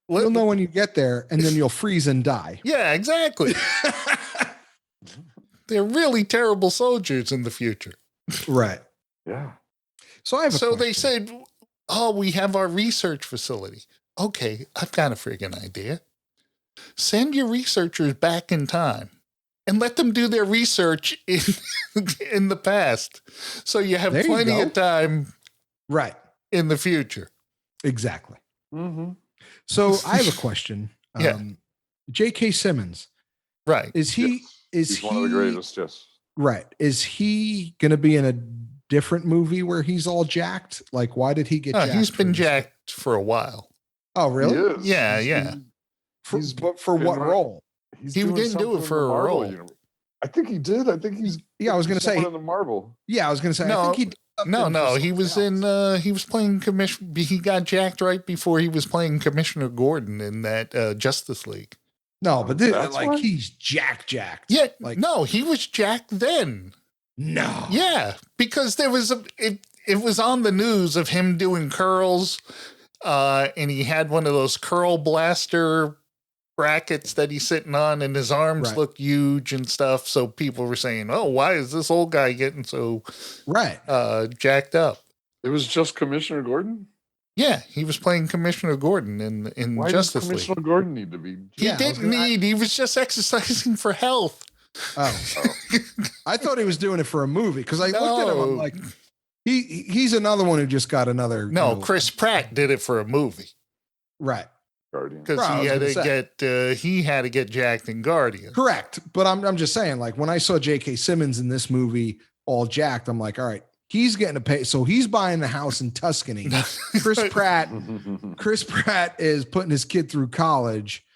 You'll know when you get there, and then you'll freeze and die. Yeah, exactly. They're really terrible soldiers in the future. Right. Yeah. So I have they said, we have our research facility. Okay, I've got a friggin' idea. Send your researchers back in time and let them do their research in the past. So you have plenty of time in the future. Exactly. Mm-hmm. So I have a question. J.K. Simmons. Right. Is he he's one of the greatest, yes. Right. Is he going to be in a different movie where he's all jacked? Like, why did he get jacked? He's been jacked for a while. Oh, really? Yeah. For what role? He didn't do it for a role. Universe. I think he did. I think he's. Yeah, I was going to say in the Marvel. Yeah, I was going to say. No, I think he did no. He was in. He was playing commission. He got jacked right before he was playing Commissioner Gordon in that Justice League. No, but he's jacked. Yeah, no, he was jacked then. No. Yeah, because there was it was on the news of him doing curls. And he had one of those curl blaster brackets that he's sitting on, and his arms look huge and stuff. So people were saying, "Oh, why is this old guy getting so jacked up?" It was just Commissioner Gordon. Yeah, he was playing Commissioner Gordon in why Justice does Commissioner League. Gordon need to be? He didn't need. He was just exercising for health. Oh. I thought he was doing it for a movie because I looked at him. I'm like. He's another one who just got another. No, Chris Pratt did it for a movie, right? Guardian, because he had to get jacked in Guardian. Correct, but I'm just saying, like when I saw J.K. Simmons in this movie all jacked, I'm like, all right, he's getting a pay, so he's buying the house in Tuscany. Chris Pratt is putting his kid through college,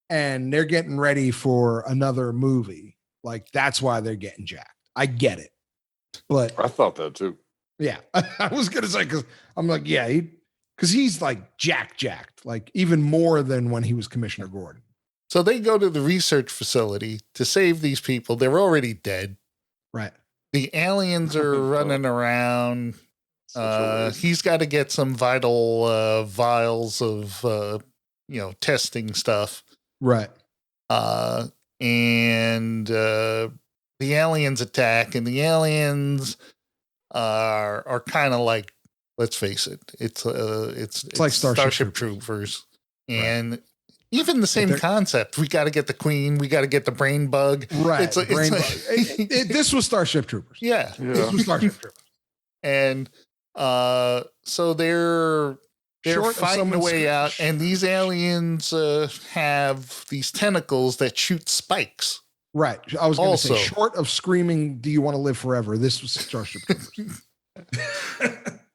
and they're getting ready for another movie. Like that's why they're getting jacked. I get it, but I thought that too. Yeah, I was gonna say because I'm like, yeah, Because he's like jacked, like even more than when he was Commissioner Gordon. So they go to the research facility to save these people. They're already dead. Right. The aliens are running around. He's got to get some vital vials of, testing stuff. Right. And the aliens attack, and the aliens are kind of like, let's face it, it's like Starship Troopers. And even the same concept. We got to get the queen. We got to get the brain bug. Right. This was Starship Troopers. Yeah. This was Starship Troopers. And so they're fighting their way out, and these aliens have these tentacles that shoot spikes. Right. I was going to say, short of screaming, "Do you want to live forever?" This was Starship Troopers.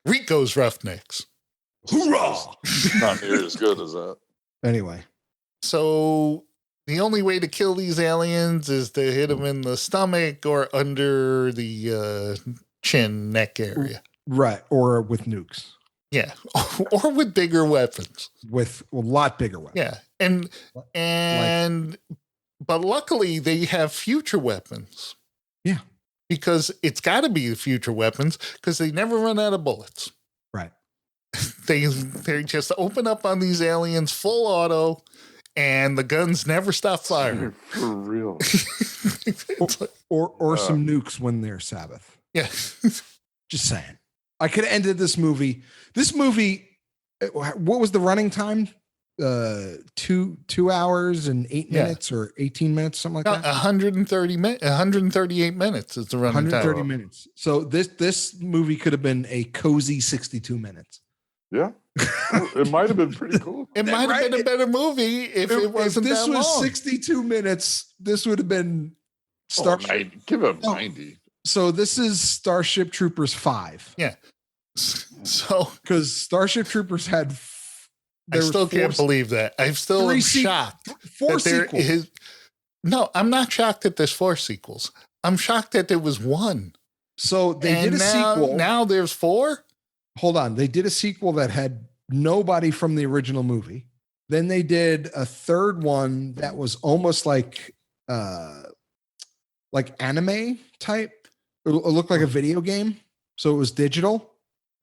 Rico's Roughnecks. Hoorah! Not near as good as that. Anyway. So the only way to kill these aliens is to hit them in the stomach or under the chin, neck area. Right. Or with nukes. Yeah. Or with bigger weapons. With a lot bigger weapons. Yeah. But luckily they have future weapons. Yeah. Because it's got to be the future weapons because they never run out of bullets. Right. They just open up on these aliens full auto, and the guns never stop firing. For real. or some nukes when they're Sabbath. Yeah. Just saying. I could have ended this movie. This movie, what was the running time? 2 hours and 8 minutes or 18 minutes, something like that. 138 minutes is the running 130 time. minutes. So this movie could have been a cozy 62 minutes. Yeah. It might have been pretty cool. It might have been a better movie if it wasn't that long. If this was 62 minutes, this would have been give it 90. So this is Starship Troopers 5. Yeah. So because Starship Troopers had I still can't believe that. I'm still shocked. 4 sequels. No, I'm not shocked that there's 4 sequels. I'm shocked that there was 1. So they did a sequel. Now there's 4? Hold on. They did a sequel that had nobody from the original movie. Then they did a third one that was almost like anime type. It looked like a video game. So it was digital.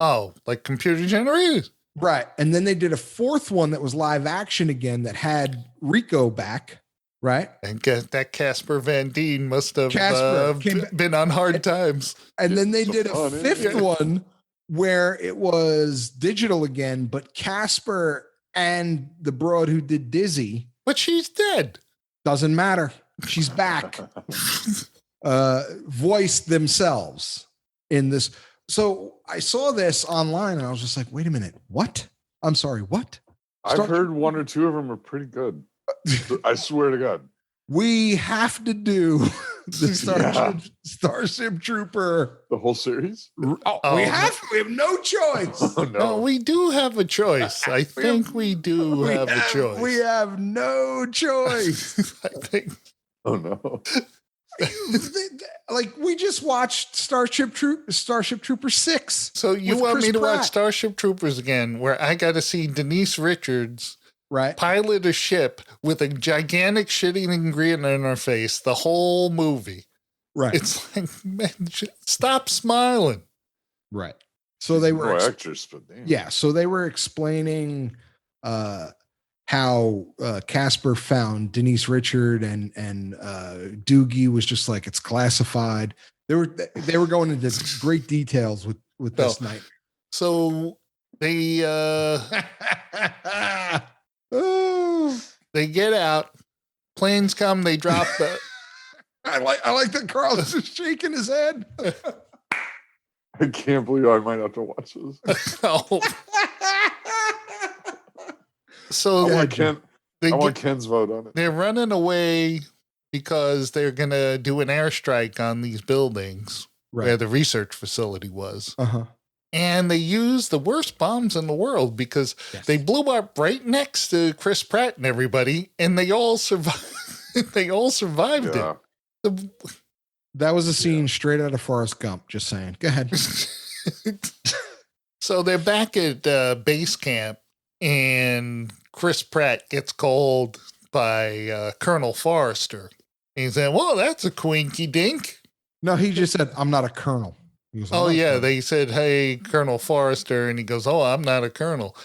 Oh, like computer generated? Right. And then they did a 4th one that was live action again that had Rico back. Right. And that Casper Van Dien must have been on hard times. And then they did a 5th one where it was digital again, but Casper and the broad who did Dizzy. But she's dead. Doesn't matter. She's back. Voiced themselves in this. So I saw this online and I was just like, wait a minute. What? I'm sorry. What? I've heard 1 or 2 of them are pretty good. I swear to God. We have to do the Starship Trooper. The whole series? We have to. We have no choice. Oh, no, we do have a choice. I think we do have a choice. We have no choice. I think. Oh, no. Like we just watched Starship Trooper 6. So you want me to watch Starship Troopers again, where I got to see Denise Richards pilot a ship with a gigantic shitting ingredient in her face the whole movie. Right. It's like, man, stop smiling. Right. So they were actors, but damn. Yeah. So they were explaining how Casper found Denise Richard and Doogie was just like, it's classified. They were going into great details with this night. So they they get out, planes come, they drop the I like that Carlos is shaking his head. I can't believe I might have to watch this. Oh. So I want Ken's vote on it. They're running away because they're going to do an airstrike on these buildings where the research facility was. Uh-huh. And they used the worst bombs in the world because they blew up right next to Chris Pratt and everybody, and they all survived. They all survived it. That was a scene straight out of Forrest Gump. Just saying. Go ahead. So they're back at base camp, and Chris Pratt gets called by Colonel Forrester. He said, well, that's a quinky dink. No, he just said, I'm not a colonel. Goes, oh, yeah. Colonel. They said, hey, Colonel Forrester. And he goes, oh, I'm not a colonel.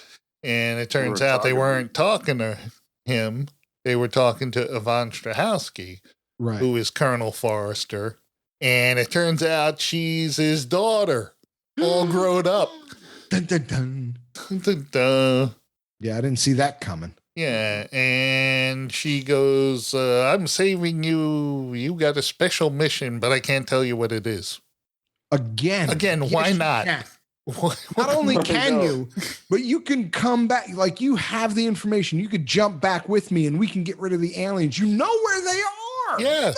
And it turns out they weren't talking to him. They were talking to Yvonne Strahovski, who is Colonel Forrester. And it turns out she's his daughter, all grown up. Dun, dun, dun. Dun, dun, dun. Yeah, I didn't see that coming. Yeah, and she goes, I'm saving you. You got a special mission, but I can't tell you what it is. Again, yes, why not? Not only can you, but you can come back. Like, you have the information. You could jump back with me and we can get rid of the aliens. You know where they are. Yeah.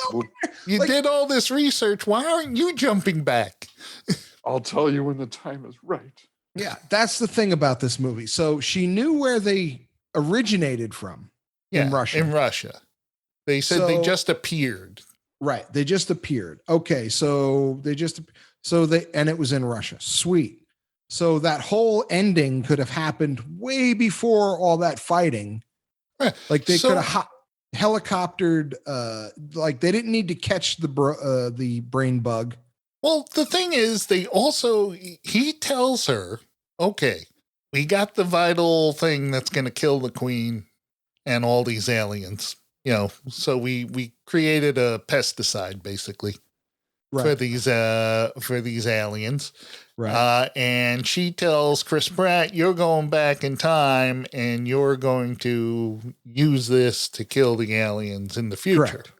You did all this research. Why aren't you jumping back? I'll tell you when the time is right. Yeah, that's the thing about this movie. So she knew where they originated from in Russia. In Russia. They said they just appeared. Right. They just appeared. Okay. And it was in Russia. Sweet. So that whole ending could have happened way before all that fighting. Like they could have helicoptered, like they didn't need to catch the brain bug. Well, the thing is, he tells her, okay, we got the vital thing that's going to kill the queen and all these aliens, so we created a pesticide basically for these aliens. Right. And she tells Chris Pratt, you're going back in time and you're going to use this to kill the aliens in the future. Correct.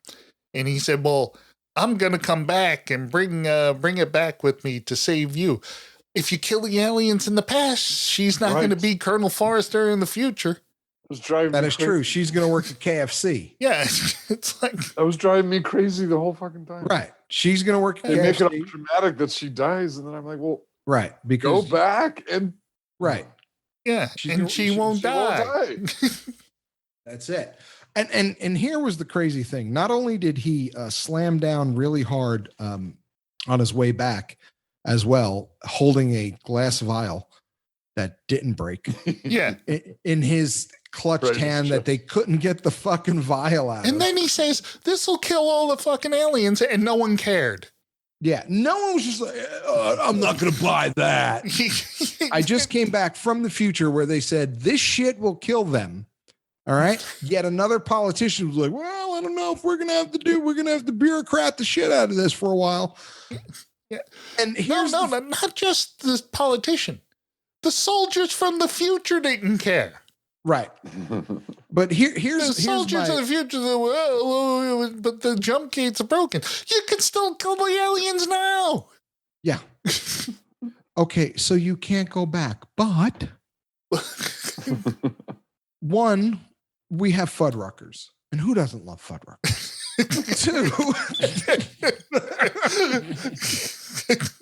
And he said, well, I'm going to come back and bring it back with me to save you. If you kill the aliens in the past, she's not going to be Colonel Forrester in the future. That is true. She's going to work at KFC. Yeah. It's like, that was driving me crazy the whole fucking time. Right. She's going to work at KFC. They make it all dramatic that she dies. And then I'm like, well, right. Because go back and. Right. Yeah. She won't die. That's it. And here was the crazy thing. Not only did he slam down really hard on his way back as well, holding a glass vial that didn't break. Yeah. In his clutched hand that they couldn't get the fucking vial out. And then he says, this will kill all the fucking aliens, and no one cared. Yeah. No one was just like, I'm not going to buy that. I just came back from the future where they said, this shit will kill them. All right. Yet another politician was like, well, I don't know if we're going to have to bureaucrat the shit out of this for a while. Yeah. And here's not just the politician. The soldiers from the future didn't care. Right. But here's the soldiers of the future. But the jump gates are broken. You can still kill the aliens now. Yeah. Okay. So you can't go back, but one, we have Fuddruckers. And who doesn't love Fuddruckers? Two,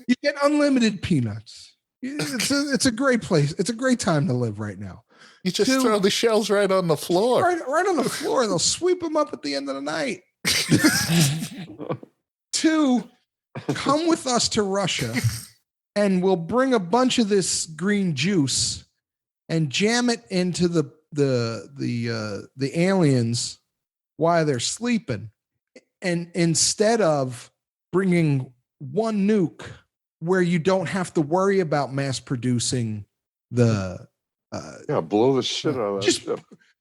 you get unlimited peanuts. It's a great place. It's a great time to live right now. You just throw the shells right on the floor. Right on the floor. They'll sweep them up at the end of the night. Two, come with us to Russia and we'll bring a bunch of this green juice and jam it into the aliens while they're sleeping. And instead of bringing one nuke where you don't have to worry about mass producing the blow the shit out of that ship.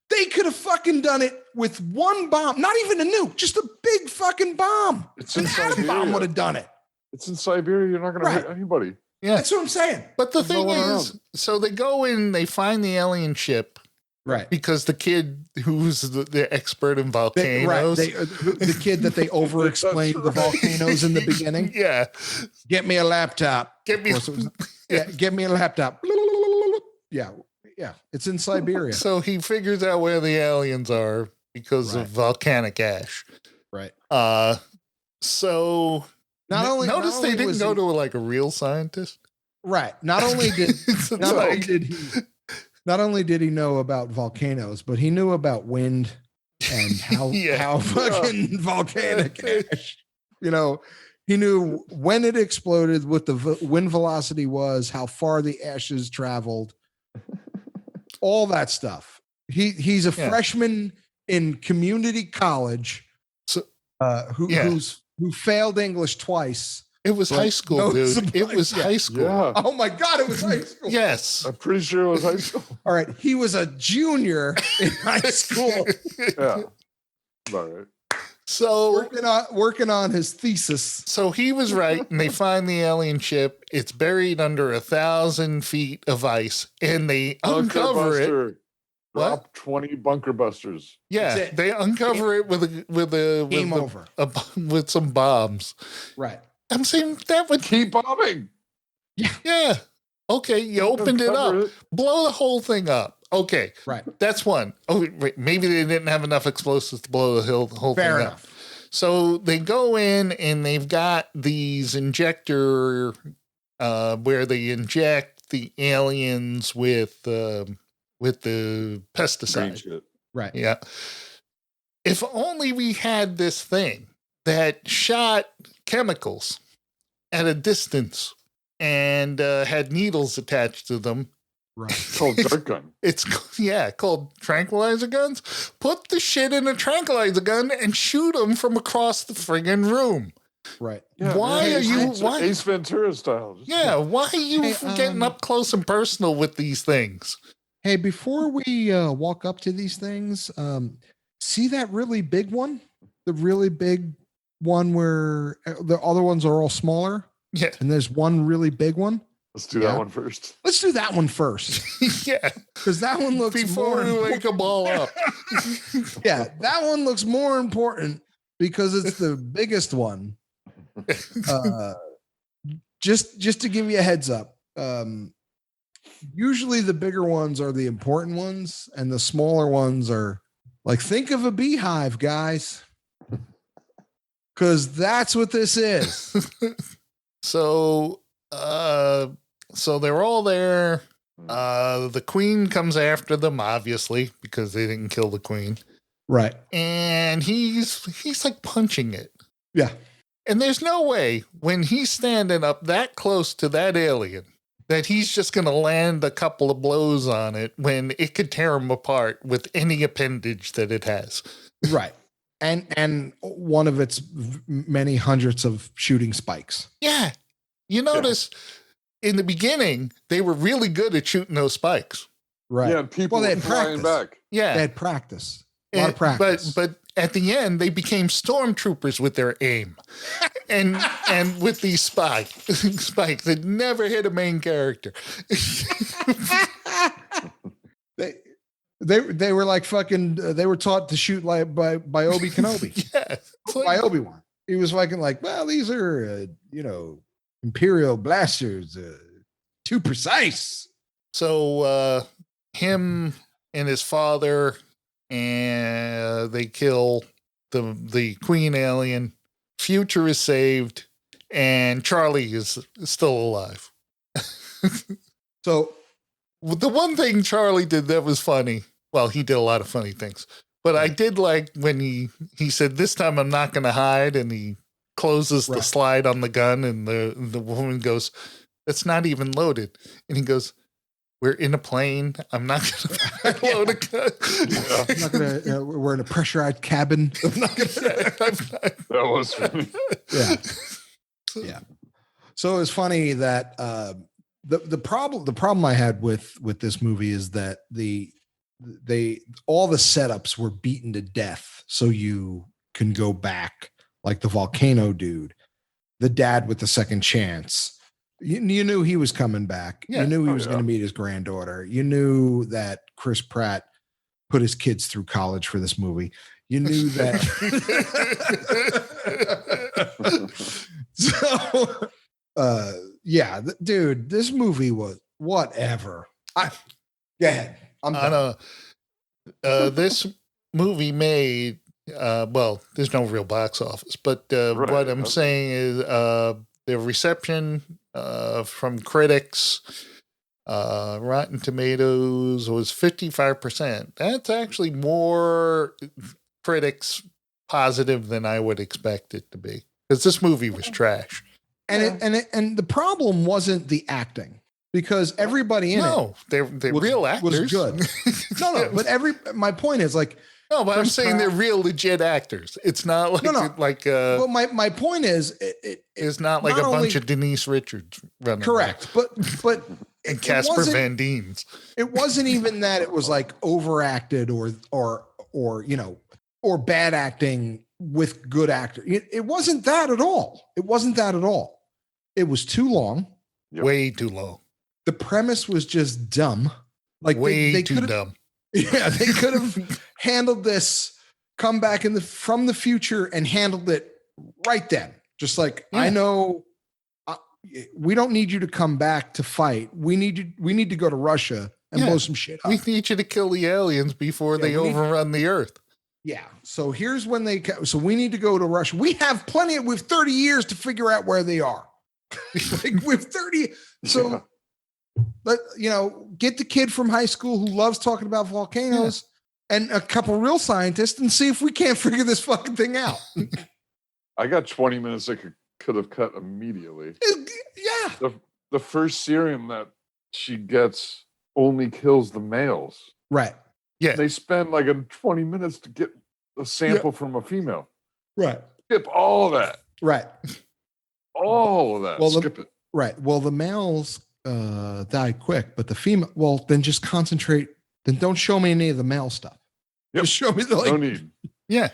They could have fucking done it with one bomb, not even a nuke, just a big fucking bomb. An atom bomb would have done it. It's in Siberia. You're not going to hurt anybody. Yeah, that's what I'm saying. But the thing is, so they go in, they find the alien ship. Right. Because the kid who's the expert in volcanoes. The kid that they over-explained the volcanoes in the beginning. Yeah. Get me a laptop. Get me a laptop. Yeah. Yeah. It's in Siberia. So he figures out where the aliens are because of volcanic ash. Right. So notice they didn't go to like a real scientist. Right. Not only did he know about volcanoes, but he knew about wind and how fucking volcanic ash, He knew when it exploded, what the wind velocity was, how far the ashes traveled, all that stuff. He's a freshman in community college, who failed English twice. It was high school, dude. It was high school. Yeah. Oh my God, it was high school. Yes. I'm pretty sure it was high school. All right. He was a junior in high school. Yeah. All right. So working on his thesis. So he was right, and they find the alien ship. It's buried under 1,000 feet of ice, and they uncover it. Drop 20 bunker busters. Yeah, they uncover it with some bombs. Right. I'm saying that would keep bombing. Yeah. Okay, you opened it up. Blow the whole thing up. Okay. Right. That's one. Oh, wait, maybe they didn't have enough explosives to blow the whole Fair thing enough. up. So they go in and they've got these injector where they inject the aliens with the pesticide. Right. Yeah. If only we had this thing that shot chemicals at a distance and had needles attached to them. Right. Called dart gun. It's called tranquilizer guns. Put the shit in a tranquilizer gun and shoot them from across the friggin' room. Right. Yeah, why are you Ace Ventura style? Yeah, why are you getting up close and personal with these things? Hey, before we walk up to these things, see that really big one? The really big one where the other ones are all smaller? Yeah. And there's one really big one? Let's do that one first. Let's do that one first. Yeah. Because that one looks before we wake them all up. Yeah, that one looks more important because it's the biggest one. Just to give you a heads up, usually the bigger ones are the important ones, and the smaller ones are like, think of a beehive, guys, because that's what this is. So they're all there. The queen comes after them, obviously, because they didn't kill the queen. Right. And he's like punching it. Yeah. And there's no way when he's standing up that close to that alien that he's just going to land a couple of blows on it when it could tear him apart with any appendage that it has. Right. And one of its many hundreds of shooting spikes. Yeah. You notice in the beginning, they were really good at shooting those spikes. Right. Yeah, people they were had flying practice. back. Yeah. They had practice. A lot of practice. But at the end, they became stormtroopers with their aim. and with these spikes that never hit a main character. They were like fucking. They were taught to shoot like by Obi Kenobi. Yeah, by Obi-Wan. He was fucking like, well, these are Imperial blasters, too precise. So him and his father, and they kill the queen alien. Future is saved, and Charlie is still alive. So the one thing Charlie did that was funny, well, he did a lot of funny things, but I did like when he said, this time I'm not going to hide, and he closes the slide on the gun, and the woman goes, it's not even loaded. And he goes, we're in a plane. I'm not going to load a gun. Yeah. I'm not going to, we're in a pressurized cabin. I'm not going That was funny. Yeah. Yeah. So it's funny that the problem I had with this movie is that all the setups were beaten to death so you can go back, like the volcano dude, the dad with the second chance. You knew he was coming back. Yeah. You knew he was going to meet his granddaughter. You knew that Chris Pratt put his kids through college for this movie. You knew that. So, dude, this movie was whatever. Go ahead. This movie made, there's no real box office, but what I'm saying is the reception from critics, Rotten Tomatoes was 55%. That's actually more critics positive than I would expect it to be. Because this movie was trash. And the problem wasn't the acting, because everybody in it they're real actors. Was good. No, but my point is like, no, but I'm saying they're real legit actors. It's not like well, my point is it's not like a bunch of Denise Richards running. Correct, around. but and Casper Van Dien's. It wasn't even that it was like overacted or bad acting with good actor. It wasn't that at all. It wasn't that at all. It was too long. Yep. Way too long. The premise was just dumb. Like way too dumb. Yeah, they could have handled this, come back from the future and handled it right then. Just like, I know we don't need you to come back to fight. We need to go to Russia and blow some shit up. We need you to kill the aliens before they overrun the Earth. Yeah. So here's when so we need to go to Russia. We have with 30 years to figure out where they are. Like with 30. So get the kid from high school who loves talking about volcanoes and a couple real scientists and see if we can't figure this fucking thing out. I got 20 minutes that could have cut immediately. Yeah. The first serum that she gets only kills the males. Right. Yeah. They spend like 20 minutes to get a sample from a female. Right. Skip all of that. Right. All of that. Well, skip it. Right. Well, the males die quick, but the female, then just concentrate. Then don't show me any of the male stuff. Just show me the no need. Yeah.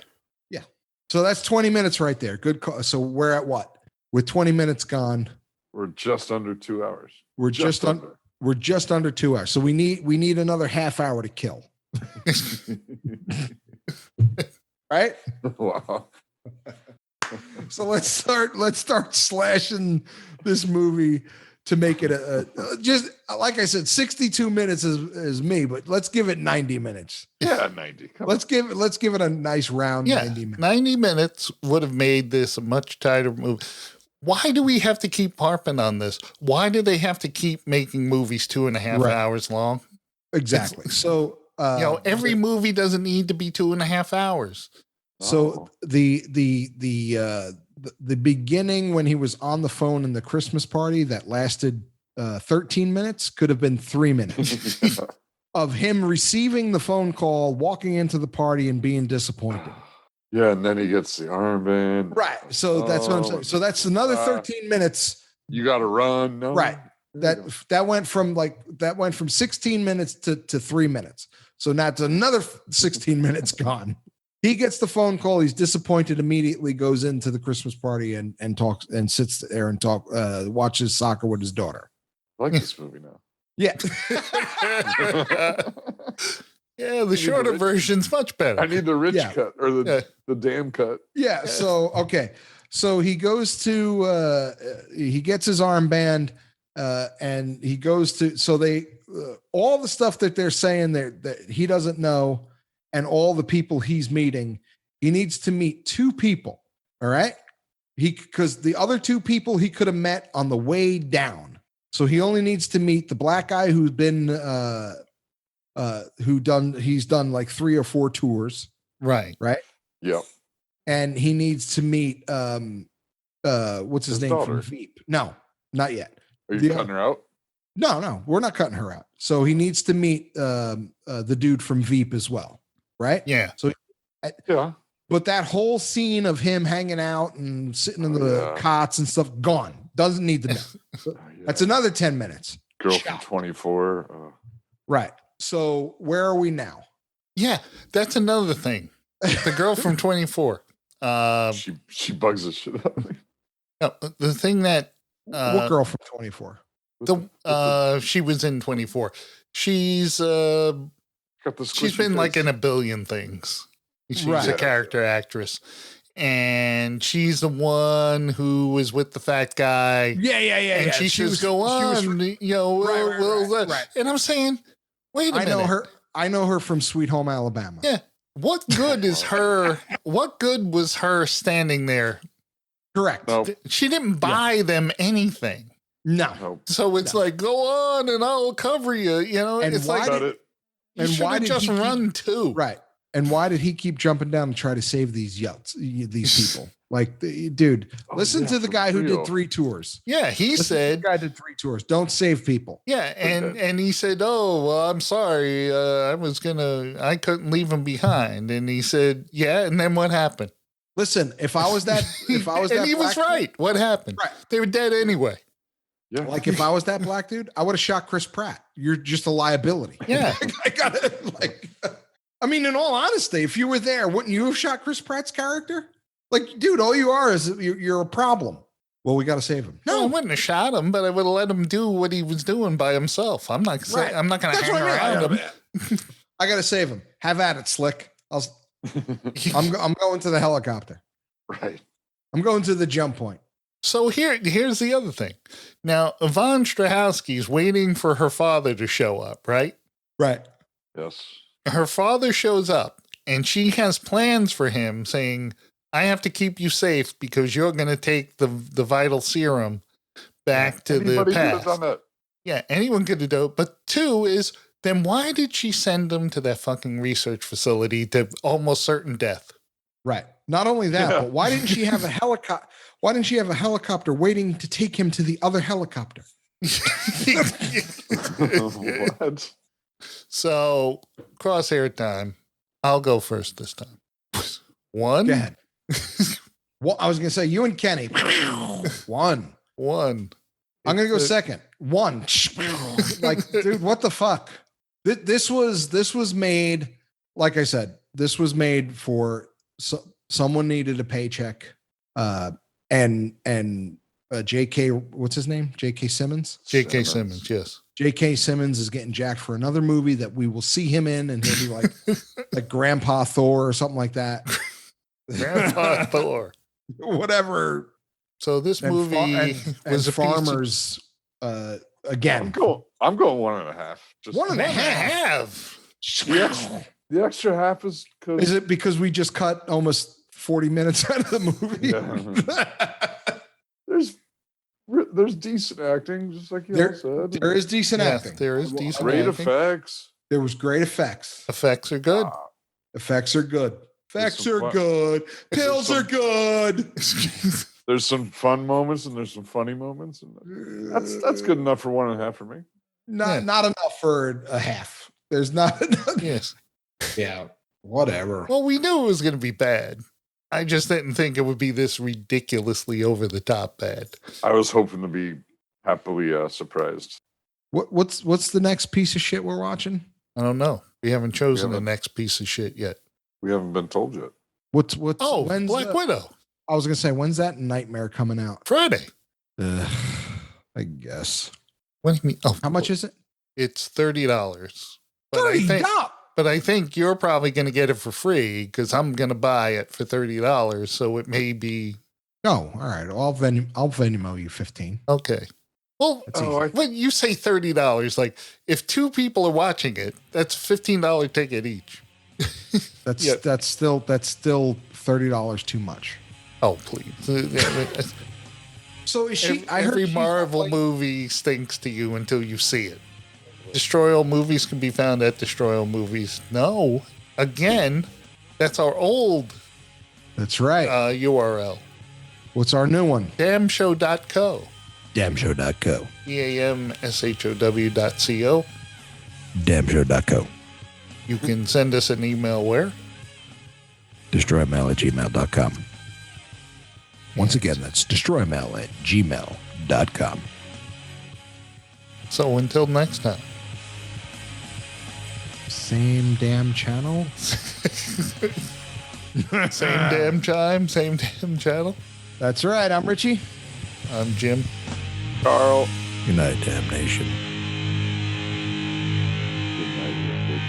Yeah. So that's 20 minutes right there. Good call. So we're at what? With 20 minutes gone. We're just under 2 hours. We're just under 2 hours. So we need another half hour to kill. Right? Wow. So let's start slashing this movie to make it just like I said, 62 minutes is me, but let's give it 90 minutes. Yeah, 90. Let's give it a nice round 90 minutes. 90 minutes would have made this a much tighter movie. Why do we have to keep harping on this? Why do they have to keep making movies 2.5 hours long? Exactly. So every movie doesn't need to be 2.5 hours. So the beginning when he was on the phone in the Christmas party that lasted 13 minutes could have been 3 minutes of him receiving the phone call, walking into the party and being disappointed. Yeah, and then he gets the armband. Right. So that's what I'm saying. So that's another 13 minutes. You got to run. No. Right. That went from 16 minutes to 3 minutes. So now it's another 16 minutes gone. He gets the phone call. He's disappointed immediately, goes into the Christmas party and talks and sits there and watches soccer with his daughter. I like this movie now. Yeah. Yeah, the shorter version's much better. I need the rich cut or the damn cut. Yeah. So, okay. So he goes to, he gets his armband and he goes to, so they, all the stuff that they're saying there that he doesn't know and all the people he's meeting, he needs to meet 2 people. All right. Because the other 2 people he could have met on the way down. So he only needs to meet the black guy who's been, he's done like 3 or 4 tours. Right. Right. Yep. And he needs to meet, what's his name daughter. from Veep? No, not yet. Are you cutting her out? No, we're not cutting her out. So he needs to meet the dude from Veep as well. Right. Yeah. So, but that whole scene of him hanging out and sitting in the cots and stuff, gone. Doesn't need to know. So that's another 10 minutes. Girl from 24. Right. So where are we now? Yeah, that's another thing. The girl from 24. She bugs the shit out of me. No, the thing that what girl from 24? She was in 24. She's been like in a billion things. She's a character actress. And she's the one who was with the fat guy. Yeah. And she says, "Go on, right. And I'm saying, wait a minute. I know her from Sweet Home Alabama. Yeah. What good is her? What good was her standing there? Correct. Nope. She didn't buy them anything. No. So it's like, go on and I'll cover you. And it's like you should just run too. Right. And why did he keep jumping down and try to save these people? Like, dude, listen to the guy who did 3 tours. Yeah, he said the guy did 3 tours. Don't save people. Yeah, and he said, "Oh, well, I'm sorry. I couldn't leave him behind." And he said, "Yeah." And then what happened? Listen, if I was that, and he was right. What happened? Right. They were dead anyway. Yeah. Like if I was that black dude, I would have shot Chris Pratt. You're just a liability. Yeah. I mean, in all honesty, if you were there, wouldn't you have shot Chris Pratt's character? Like, dude, all you are is you're a problem. Well, we got to save him. No, I wouldn't have shot him, but I would have let him do what he was doing by himself. I'm not going to hang around him. I got to save him. Have at it, Slick. I'm going to the helicopter. Right. I'm going to the jump point. So here's the other thing. Now, Yvonne Strahovski's waiting for her father to show up, right? Right. Yes. Her father shows up, and she has plans for him, saying, I have to keep you safe because you're going to take the vital serum back to the past. Could have done that. Yeah, anyone could have done it. But 2 is, then why did she send him to that fucking research facility to almost certain death? Right. Not only that, but why didn't she have a helicopter? Why didn't she have a helicopter waiting to take him to the other helicopter? What? So, crosshair time. I'll go first this time. 1. Go ahead. Well, I was going to say you and Kenny. 1. I'm going to go second. 1. Like, dude, what the fuck? This was made, like I said, this was made for someone needed a paycheck. And J.K. what's his name? J.K. Simmons? J.K. Simmons, yes. J.K. Simmons is getting jacked for another movie that we will see him in, and he'll be like Grandpa Thor or something like that. Grandpa Thor. Whatever. So this movie was a farmers again. I'm going 1.5. Just 1.5. The extra half is because Is it because we just cut almost 40 minutes out of the movie? Yeah. There's decent acting, just like you said. There is decent acting. There is decent great acting. Effects. There was great effects. Effects are good. Effects are good. Effects are good. Pills are good. There's some fun moments and there's some funny moments, and that's good enough for 1.5 for me. Not enough for a half. There's not enough. Yes. Yeah. Whatever. Well, we knew it was going to be bad. I just didn't think it would be this ridiculously over the top bad. I was hoping to be happily surprised. What's the next piece of shit we're watching? I don't know. We haven't chosen the next piece of shit yet. We haven't been told yet. When's Black Widow. I was gonna say, when's that Nightmare coming out? Friday. I guess. What do you mean? Oh, how much is it? It's $30. $30. But I think you're probably going to get it for free because I'm going to buy it for $30. So it may be. Oh, all right. I'll Venmo you 15. Okay. Well, when you say $30, like if 2 people are watching it, that's $15 ticket each. That's still $30 too much. Oh, please. So is she? Every Marvel movie stinks to you until you see it. Destroy All Movies can be found at Destroy All Movies. No, again, that's our old. That's right. URL. What's our new one? Damshow.co. Damshow.co. DAMSHOW.co. Damshow.co. You can send us an email where? destroymail@gmail.com. Once again, that's destroymail@gmail.com. So until next time. Same damn channel. Same damn time, same damn channel. That's right. I'm Richie. I'm Jim. Carl. Good night, damnation. Good night, Richard.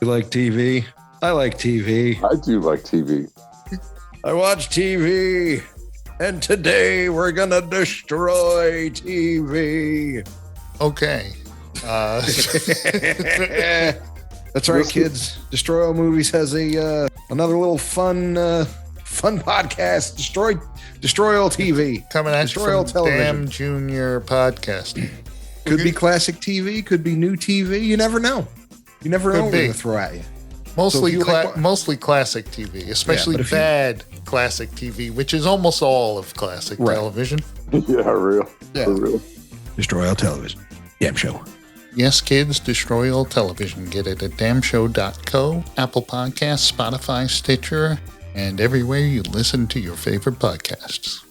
You like TV? I like TV. I do like TV. I watch TV. And today we're going to destroy TV. Okay. That's right, kids. Destroy All Movies has another little fun podcast. Destroy All TV. Coming at Destroy you All from Television. Damn Junior Podcasting. Could be classic TV, could be new TV. You never know. You never know what they're going to throw at you. Mostly, mostly classic TV, especially bad classic TV, which is almost all of classic television. Yeah, real. Yeah. For real. Destroy all television. Damn show. Yes, kids, destroy all television. Get it at damnshow.co, Apple Podcasts, Spotify, Stitcher, and everywhere you listen to your favorite podcasts.